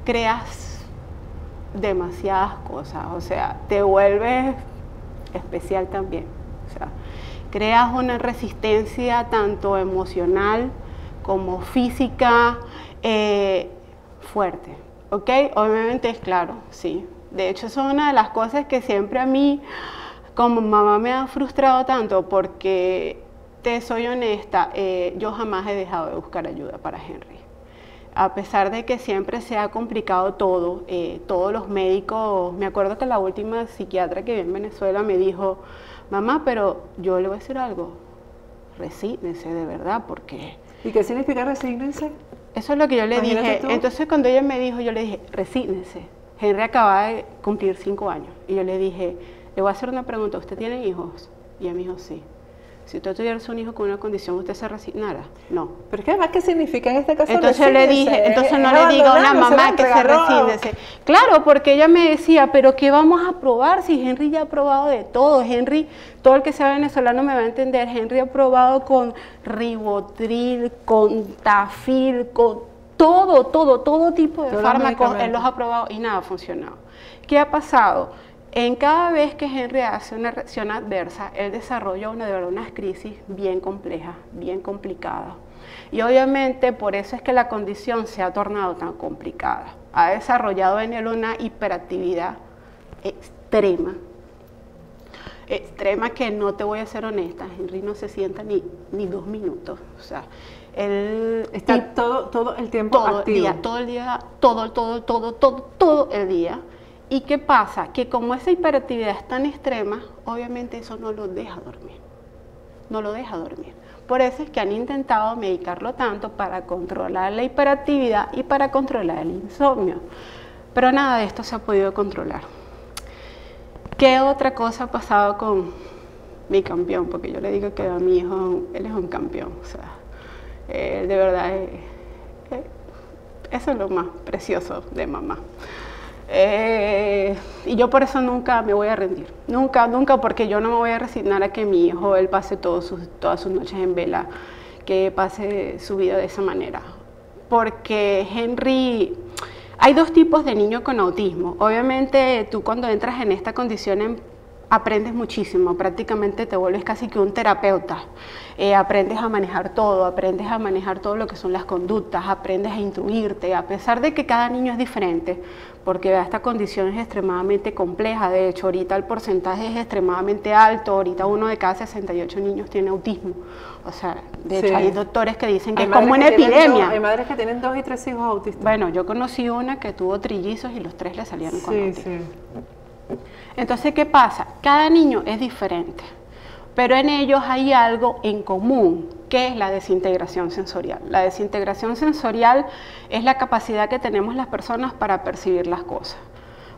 creas demasiadas cosas, o sea, te vuelves especial también. O sea, creas una resistencia tanto emocional como física, fuerte, ¿ok? Obviamente es claro, sí. De hecho, eso es una de las cosas que siempre a mí, como mamá, me ha frustrado tanto, porque, te soy honesta, yo jamás he dejado de buscar ayuda para Henry. A pesar de que siempre se ha complicado todo, todos los médicos, me acuerdo que la última psiquiatra que vi en Venezuela me dijo, mamá, pero yo le voy a decir algo, resígnese de verdad, porque... ¿Y qué significa resígnense? Eso es lo que yo le Imagínate dije. tú. Entonces cuando ella me dijo, yo le dije, resígnese. Henry acaba de cumplir 5 años. Y yo le dije, Le voy a hacer una pregunta, ¿usted tiene hijos? Y a mi hijo sí. Si usted tuviera un hijo con una condición, ¿usted se resignara? No. Pero es que además, ¿qué significa en este caso? Entonces le dije, entonces no le diga a una mamá que se resígnese. Claro, porque ella me decía, pero ¿qué vamos a probar si Henry ya ha probado de todo? Henry, todo el que sea venezolano me va a entender, Henry ha probado con Ribotril, con Tafil, con todo tipo de fármacos, él los ha probado y nada ha funcionado. ¿Qué ha pasado? En cada vez que Henry hace una reacción adversa, él desarrolla unas crisis bien complejas, bien complicadas. Y obviamente por eso es que la condición se ha tornado tan complicada. Ha desarrollado en él una hiperactividad extrema que no te voy a ser honesta, Henry no se sienta ni 2 minutos. O sea, él está todo el tiempo activo. Todo el día, todo el día. ¿Y qué pasa? Que como esa hiperactividad es tan extrema, obviamente eso no lo deja dormir. No lo deja dormir. Por eso es que han intentado medicarlo tanto para controlar la hiperactividad y para controlar el insomnio. Pero nada de esto se ha podido controlar. ¿Qué otra cosa ha pasado con mi campeón? Porque yo le digo que a mi hijo, él es un campeón. O sea, de verdad, eso es lo más precioso de mamá. Y yo por eso nunca me voy a rendir, nunca, porque yo no me voy a resignar a que mi hijo, él pase todas sus noches en vela, que pase su vida de esa manera. Porque Henry, hay 2 tipos de niños con autismo. Obviamente tú cuando entras en esta condición aprendes muchísimo, prácticamente te vuelves casi que un terapeuta. Aprendes a manejar todo lo que son las conductas, aprendes a instruirte, a pesar de que cada niño es diferente, porque esta condición es extremadamente compleja. De hecho, ahorita el porcentaje es extremadamente alto, ahorita 1 de cada 68 niños tiene autismo. O sea, de hecho hay doctores que dicen que es como una epidemia. Hay madres que tienen 2 y 3 hijos autistas. Bueno, yo conocí una que tuvo trillizos y los 3 le salieron con autismo. Entonces, ¿qué pasa? Cada niño es diferente, pero en ellos hay algo en común, que es la desintegración sensorial. La desintegración sensorial es la capacidad que tenemos las personas para percibir las cosas.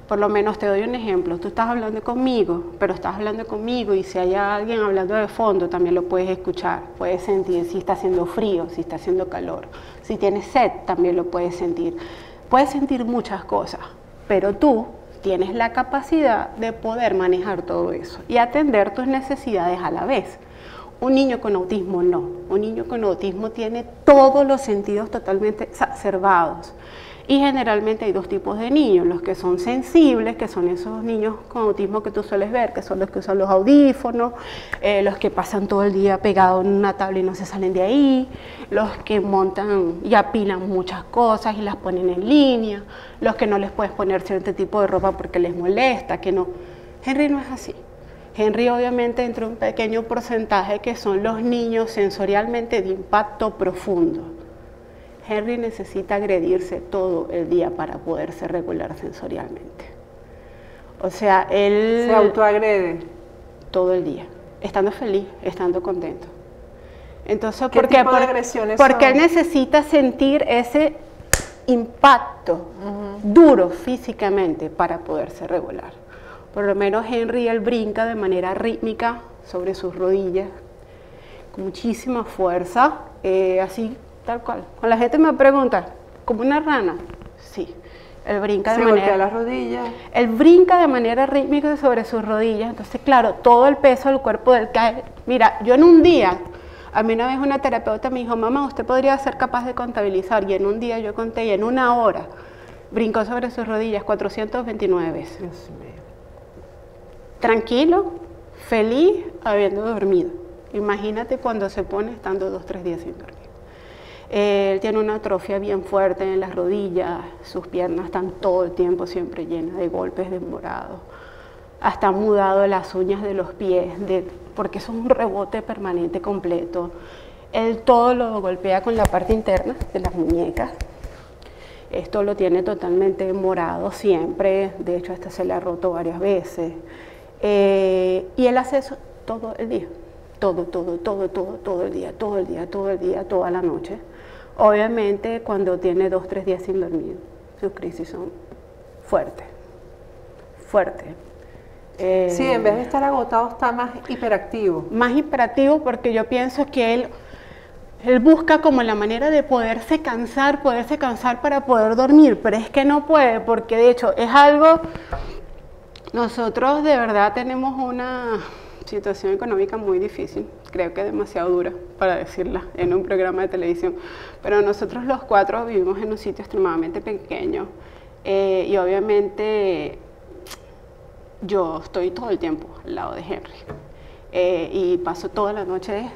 Por lo menos te doy un ejemplo, tú estás hablando conmigo, pero estás hablando conmigo y si hay alguien hablando de fondo también lo puedes escuchar, puedes sentir si está haciendo frío, si está haciendo calor, si tienes sed también lo puedes sentir muchas cosas, pero tú tienes la capacidad de poder manejar todo eso y atender tus necesidades a la vez. Un niño con autismo no. Un niño con autismo tiene todos los sentidos totalmente exacerbados. Y generalmente hay 2 tipos de niños, los que son sensibles, que son esos niños con autismo que tú sueles ver, que son los que usan los audífonos, los que pasan todo el día pegados en una tabla y no se salen de ahí, los que montan y apilan muchas cosas y las ponen en línea, los que no les puedes poner cierto tipo de ropa porque les molesta, que no. Henry no es así. Henry obviamente entra un pequeño porcentaje que son los niños sensorialmente de impacto profundo. Henry necesita agredirse todo el día para poderse regular sensorialmente. O sea, él se autoagrede todo el día, estando feliz, estando contento. Entonces, ¿qué tipo de agresiones son? Porque él necesita sentir ese impacto duro físicamente para poderse regular. Por lo menos Henry, él brinca de manera rítmica sobre sus rodillas, con muchísima fuerza, así tal cual. Cuando la gente me pregunta, ¿como una rana? Sí. Él brinca de manera... las rodillas. Él brinca de manera rítmica sobre sus rodillas, entonces claro, todo el peso del cuerpo del cae. Mira, yo en un día, a mí una vez una terapeuta me dijo, mamá, usted podría ser capaz de contabilizar, y en un día yo conté, y en 1 hora, brincó sobre sus rodillas 429 veces. Dios mío. Tranquilo, feliz, habiendo dormido. Imagínate cuando se pone estando 2 o 3 días sin dormir. Él tiene una atrofia bien fuerte en las rodillas, sus piernas están todo el tiempo siempre llenas de golpes de morado. Hasta mudado las uñas de los pies, porque es un rebote permanente completo. Él todo lo golpea con la parte interna de las muñecas. Esto lo tiene totalmente morado siempre, de hecho hasta se le ha roto varias veces. Y él hace eso todo el día, todo el día, toda la noche. Obviamente cuando tiene 2 o 3 días sin dormir, sus crisis son fuertes. Sí, en vez de estar agotado está más hiperactivo. Más hiperactivo porque yo pienso que él busca como la manera de poderse cansar para poder dormir, pero es que no puede porque de hecho es algo, nosotros de verdad tenemos una situación económica muy difícil, creo que demasiado dura para decirla en un programa de televisión, pero nosotros los 4 vivimos en un sitio extremadamente pequeño y obviamente yo estoy todo el tiempo al lado de Henry y paso toda la noche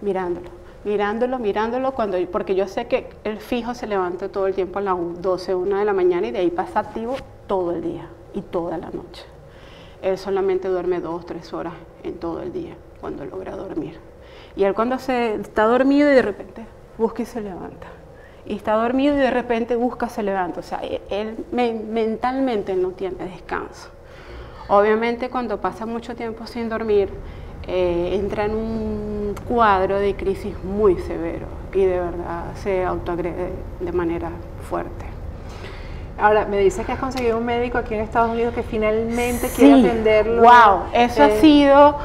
mirándolo porque yo sé que el fijo se levanta todo el tiempo a las 12, 1 de la mañana y de ahí pasa activo todo el día y toda la noche. Él solamente duerme 2, 3 horas en todo el día cuando logra dormir. Y él cuando está dormido y de repente busca y se levanta. Y está dormido y de repente busca y se levanta. O sea, él mentalmente no tiene descanso. Obviamente cuando pasa mucho tiempo sin dormir, entra en un cuadro de crisis muy severo y de verdad se autoagrede de manera fuerte. Ahora, me dice que has conseguido un médico aquí en Estados Unidos que finalmente quiere atenderlo. Wow, eso ha sido,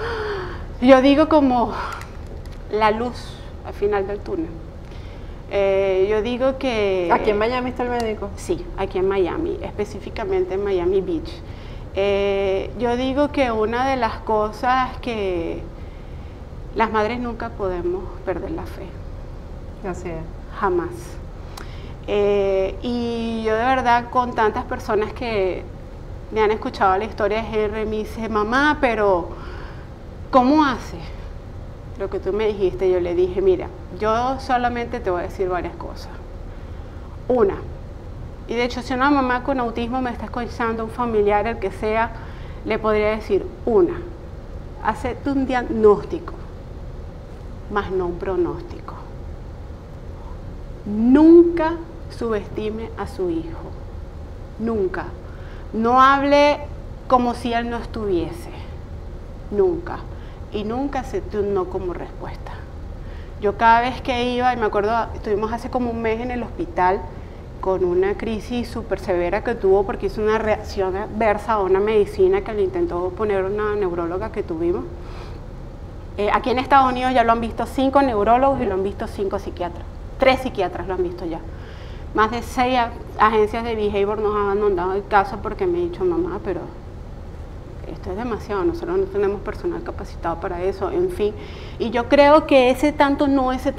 yo digo como la luz al final del túnel. Yo digo que... ¿Aquí en Miami está el médico? Sí, aquí en Miami, específicamente en Miami Beach. Yo digo que una de las cosas que las madres nunca podemos perder la fe. Así es. Jamás. Y yo de verdad con tantas personas que me han escuchado la historia de Henry, me dice, mamá, pero ¿cómo hace? Lo que tú me dijiste, yo le dije, mira, yo solamente te voy a decir varias cosas. Una, y de hecho si una mamá con autismo me está escuchando, un familiar, el que sea, le podría decir, una, hacerte un diagnóstico, más no un pronóstico. Nunca subestime a su hijo, nunca. No hable como si él no estuviese, nunca. Y nunca acepte un no como respuesta. Yo cada vez que iba, y me acuerdo, estuvimos hace como un mes en el hospital con una crisis súper severa que tuvo porque hizo una reacción adversa a una medicina que le intentó poner una neuróloga que tuvimos. Aquí en Estados Unidos ya lo han visto 5 neurólogos y lo han visto 5 psiquiatras. 3 psiquiatras lo han visto ya. Más de 6 agencias de behavior nos han abandonado el caso porque me he dicho, mamá, pero esto es demasiado, nosotros no tenemos personal capacitado para eso, en fin. Y yo creo que ese tanto no es el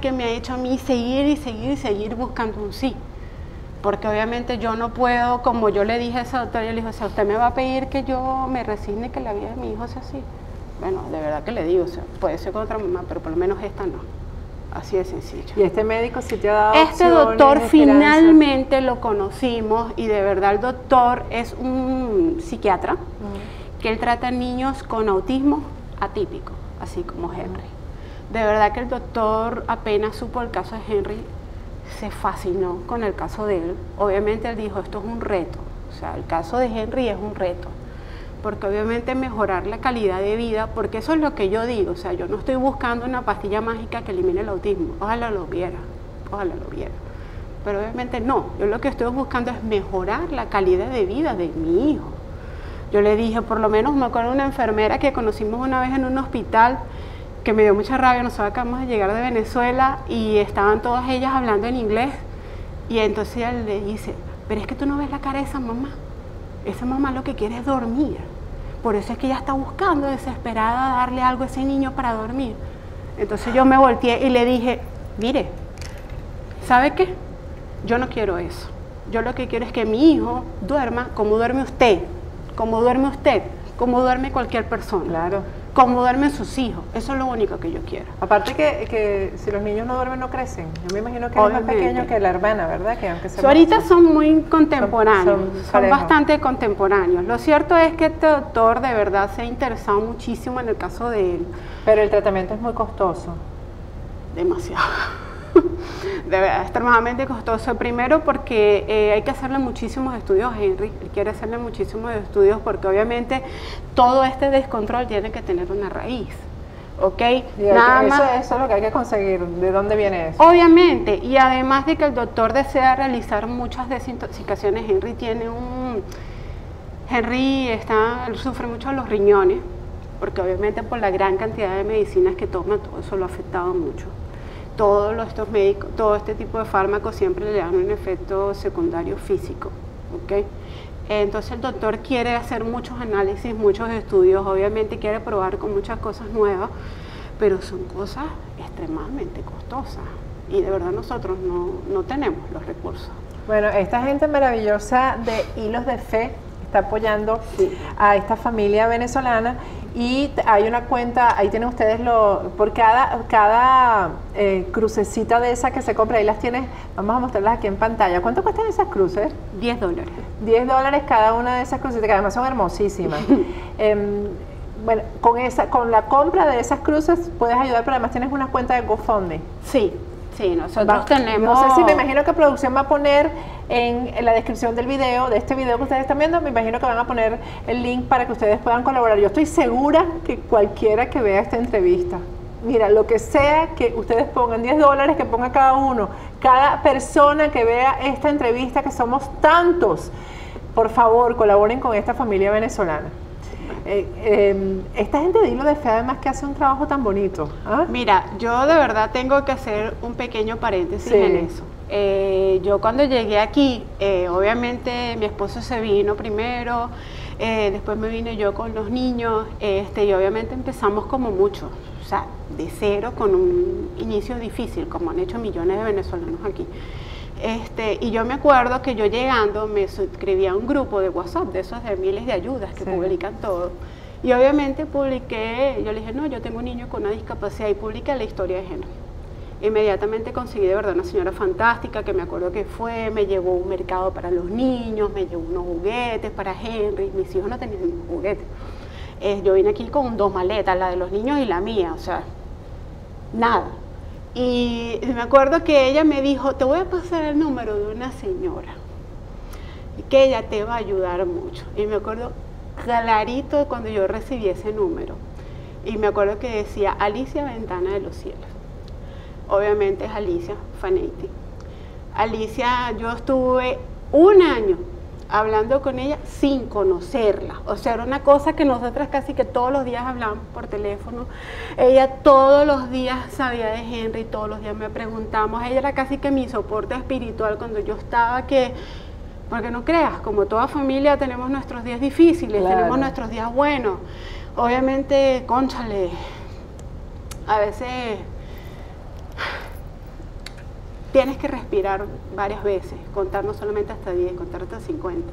que me ha hecho a mí seguir buscando un sí. Porque obviamente yo no puedo, como yo le dije a esa doctora, yo le dije, o sea, usted me va a pedir que yo me resigne que la vida de mi hijo sea así. Bueno, de verdad que le digo, o sea, puede ser con otra mamá, pero por lo menos esta no. Así de sencillo. ¿Y este médico sí te ha dado Este doctor finalmente lo conocimos y de verdad el doctor es un psiquiatra que él trata a niños con autismo atípico, así como Henry. De verdad que el doctor apenas supo el caso de Henry, se fascinó con el caso de él. Obviamente él dijo, esto es un reto, o sea, el caso de Henry es un reto. Porque obviamente mejorar la calidad de vida, porque eso es lo que yo digo, o sea, yo no estoy buscando una pastilla mágica que elimine el autismo, ojalá lo viera, pero obviamente no, yo lo que estoy buscando es mejorar la calidad de vida de mi hijo. Yo le dije, por lo menos me acuerdo de una enfermera que conocimos una vez en un hospital, que me dio mucha rabia, nosotros acabamos de llegar de Venezuela y estaban todas ellas hablando en inglés, y entonces ella le dice, pero es que tú no ves la cara de esa mamá lo que quiere es dormir. Por eso es que ella está buscando desesperada darle algo a ese niño para dormir. Entonces yo me volteé y le dije, mire, ¿sabe qué? Yo no quiero eso. Yo lo que quiero es que mi hijo duerma como duerme usted, como duerme cualquier persona. Claro. Como duermen sus hijos. Eso es lo único que yo quiero. Aparte que si los niños no duermen no crecen. Yo me imagino que es más pequeño que la hermana, ¿verdad? Que aunque ahorita son muy contemporáneos, son bastante contemporáneos. Lo cierto es que este doctor de verdad se ha interesado muchísimo en el caso de él. Pero el tratamiento es muy costoso. Demasiado. De verdad, extremadamente costoso. Primero porque hay que hacerle muchísimos estudios a Henry, él quiere hacerle muchísimos estudios porque obviamente todo este descontrol tiene que tener una raíz, ¿ok? Eso es lo que hay que conseguir, ¿de dónde viene eso? Obviamente, y además de que el doctor desea realizar muchas desintoxicaciones, Henry tiene Henry él sufre mucho de los riñones, porque obviamente por la gran cantidad de medicinas que toma, todo eso lo ha afectado mucho. Estos médicos, todo este tipo de fármacos siempre le dan un efecto secundario físico, ¿ok? Entonces el doctor quiere hacer muchos análisis, muchos estudios, obviamente quiere probar con muchas cosas nuevas, pero son cosas extremadamente costosas y de verdad nosotros no tenemos los recursos. Bueno, esta gente maravillosa de Hilos de Fe está apoyando a esta familia venezolana y hay una cuenta, ahí tienen ustedes por cada crucecita de esa que se compra, ahí las tienes, vamos a mostrarlas aquí en pantalla. ¿Cuánto cuestan esas cruces? $10. $10 cada una de esas cruces, que además son hermosísimas. Bueno, con la compra de esas cruces puedes ayudar, pero además tienes una cuenta de GoFundMe. Sí, nosotros tenemos... No sé si me imagino que producción va a poner en la descripción del video, de este video que ustedes están viendo, me imagino que van a poner el link para que ustedes puedan colaborar. Yo estoy segura que cualquiera que vea esta entrevista, mira, lo que sea que ustedes pongan, $10 que ponga cada uno, cada persona que vea esta entrevista, que somos tantos, por favor, colaboren con esta familia venezolana. Esta gente de Hilo de Fe además que hace un trabajo tan bonito. ¿Ah? Mira, yo de verdad tengo que hacer un pequeño paréntesis en eso. Yo cuando llegué aquí, obviamente mi esposo se vino primero, después me vine yo con los niños, y obviamente empezamos como muchos, o sea, de cero, con un inicio difícil, como han hecho millones de venezolanos aquí. Y yo me acuerdo que yo llegando me suscribí a un grupo de WhatsApp, de esos de miles de ayudas que publican todo. Y obviamente yo le dije, no, yo tengo un niño con una discapacidad y publiqué la historia de Henry. Inmediatamente conseguí de verdad una señora fantástica que me acuerdo que me llevó un mercado para los niños, me llevó unos juguetes para Henry, mis hijos no tenían ningún juguete. Yo vine aquí con 2 maletas, la de los niños y la mía, o sea, nada. Y me acuerdo que ella me dijo, te voy a pasar el número de una señora, que ella te va a ayudar mucho. Y me acuerdo clarito cuando yo recibí ese número. Y me acuerdo que decía Alicia Ventana de los Cielos. Obviamente es Alicia Fanetti. Alicia, yo estuve un año hablando con ella sin conocerla, o sea, era una cosa que nosotras casi que todos los días hablábamos por teléfono. Ella todos los días sabía de Henry, todos los días me preguntamos, ella era casi que mi soporte espiritual cuando yo estaba porque no creas, como toda familia tenemos nuestros días difíciles, tenemos nuestros días buenos, obviamente, cónchale, a veces tienes que respirar varias veces, contar no solamente hasta 10, contar hasta 50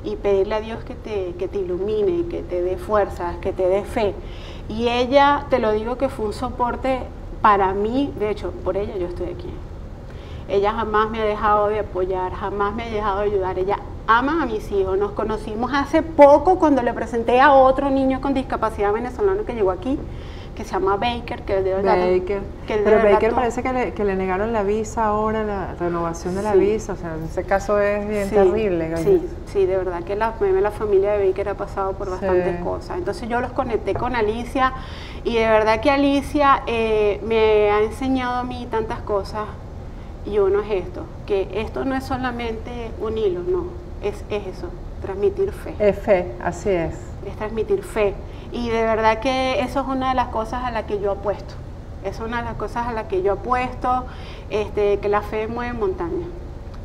y pedirle a Dios que te ilumine, que te dé fuerzas, que te dé fe. Y ella, te lo digo que fue un soporte para mí, de hecho, por ella yo estoy aquí. Ella jamás me ha dejado de apoyar, jamás me ha dejado de ayudar. Ella ama a mis hijos. Nos conocimos hace poco cuando le presenté a otro niño con discapacidad venezolano que llegó aquí, que se llama Baker, que de verdad... Pero Baker parece que le negaron la visa ahora, la renovación de la visa, o sea, en ese caso es bien terrible. Sí, de verdad que la familia de Baker ha pasado por bastantes cosas. Entonces yo los conecté con Alicia y de verdad que Alicia me ha enseñado a mí tantas cosas y uno es esto, que esto no es solamente un hilo, no, es eso, transmitir fe. Es fe, así es. Es transmitir fe. Y de verdad que eso es una de las cosas a las que yo apuesto. Es una de las cosas a las que yo apuesto, que la fe mueve montaña.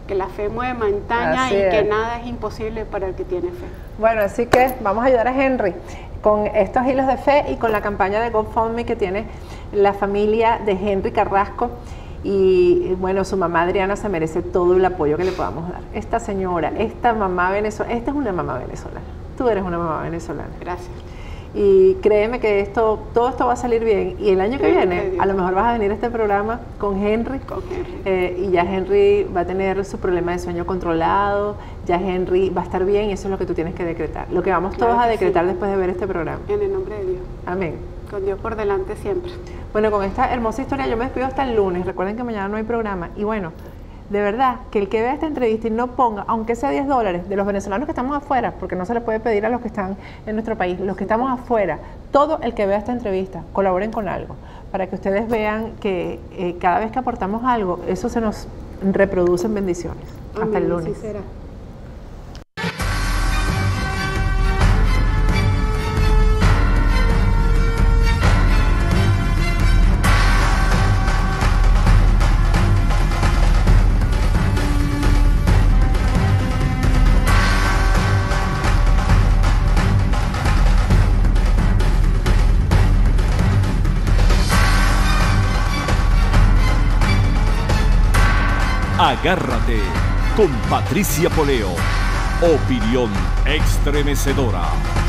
Que la fe mueve montaña y que nada es imposible para el que tiene fe. Bueno, así que vamos a ayudar a Henry con estos hilos de fe y con la campaña de GoFundMe que tiene la familia de Henry Carrasco. Y bueno, su mamá Adriana se merece todo el apoyo que le podamos dar. Esta señora, esta mamá venezolana, esta es una mamá venezolana. Tú eres una mamá venezolana. Gracias. Y créeme que todo esto va a salir bien. Y el año que viene, a lo mejor vas a venir a este programa con Henry. Y ya Henry va a tener su problema de sueño controlado. Ya Henry va a estar bien y eso es lo que tú tienes que decretar. Lo que vamos todos a decretar después de ver este programa. En el nombre de Dios. Amén. Con Dios por delante siempre. Bueno, con esta hermosa historia yo me despido hasta el lunes. Recuerden que mañana no hay programa. Y bueno, de verdad, que el que vea esta entrevista y no ponga, aunque sea $10, de los venezolanos que estamos afuera, porque no se le puede pedir a los que están en nuestro país, los que estamos afuera, todo el que vea esta entrevista, colaboren con algo, para que ustedes vean que cada vez que aportamos algo, eso se nos reproduce en bendiciones. Hasta el lunes. Así será. Agárrate con Patricia Poleo. Opinión estremecedora.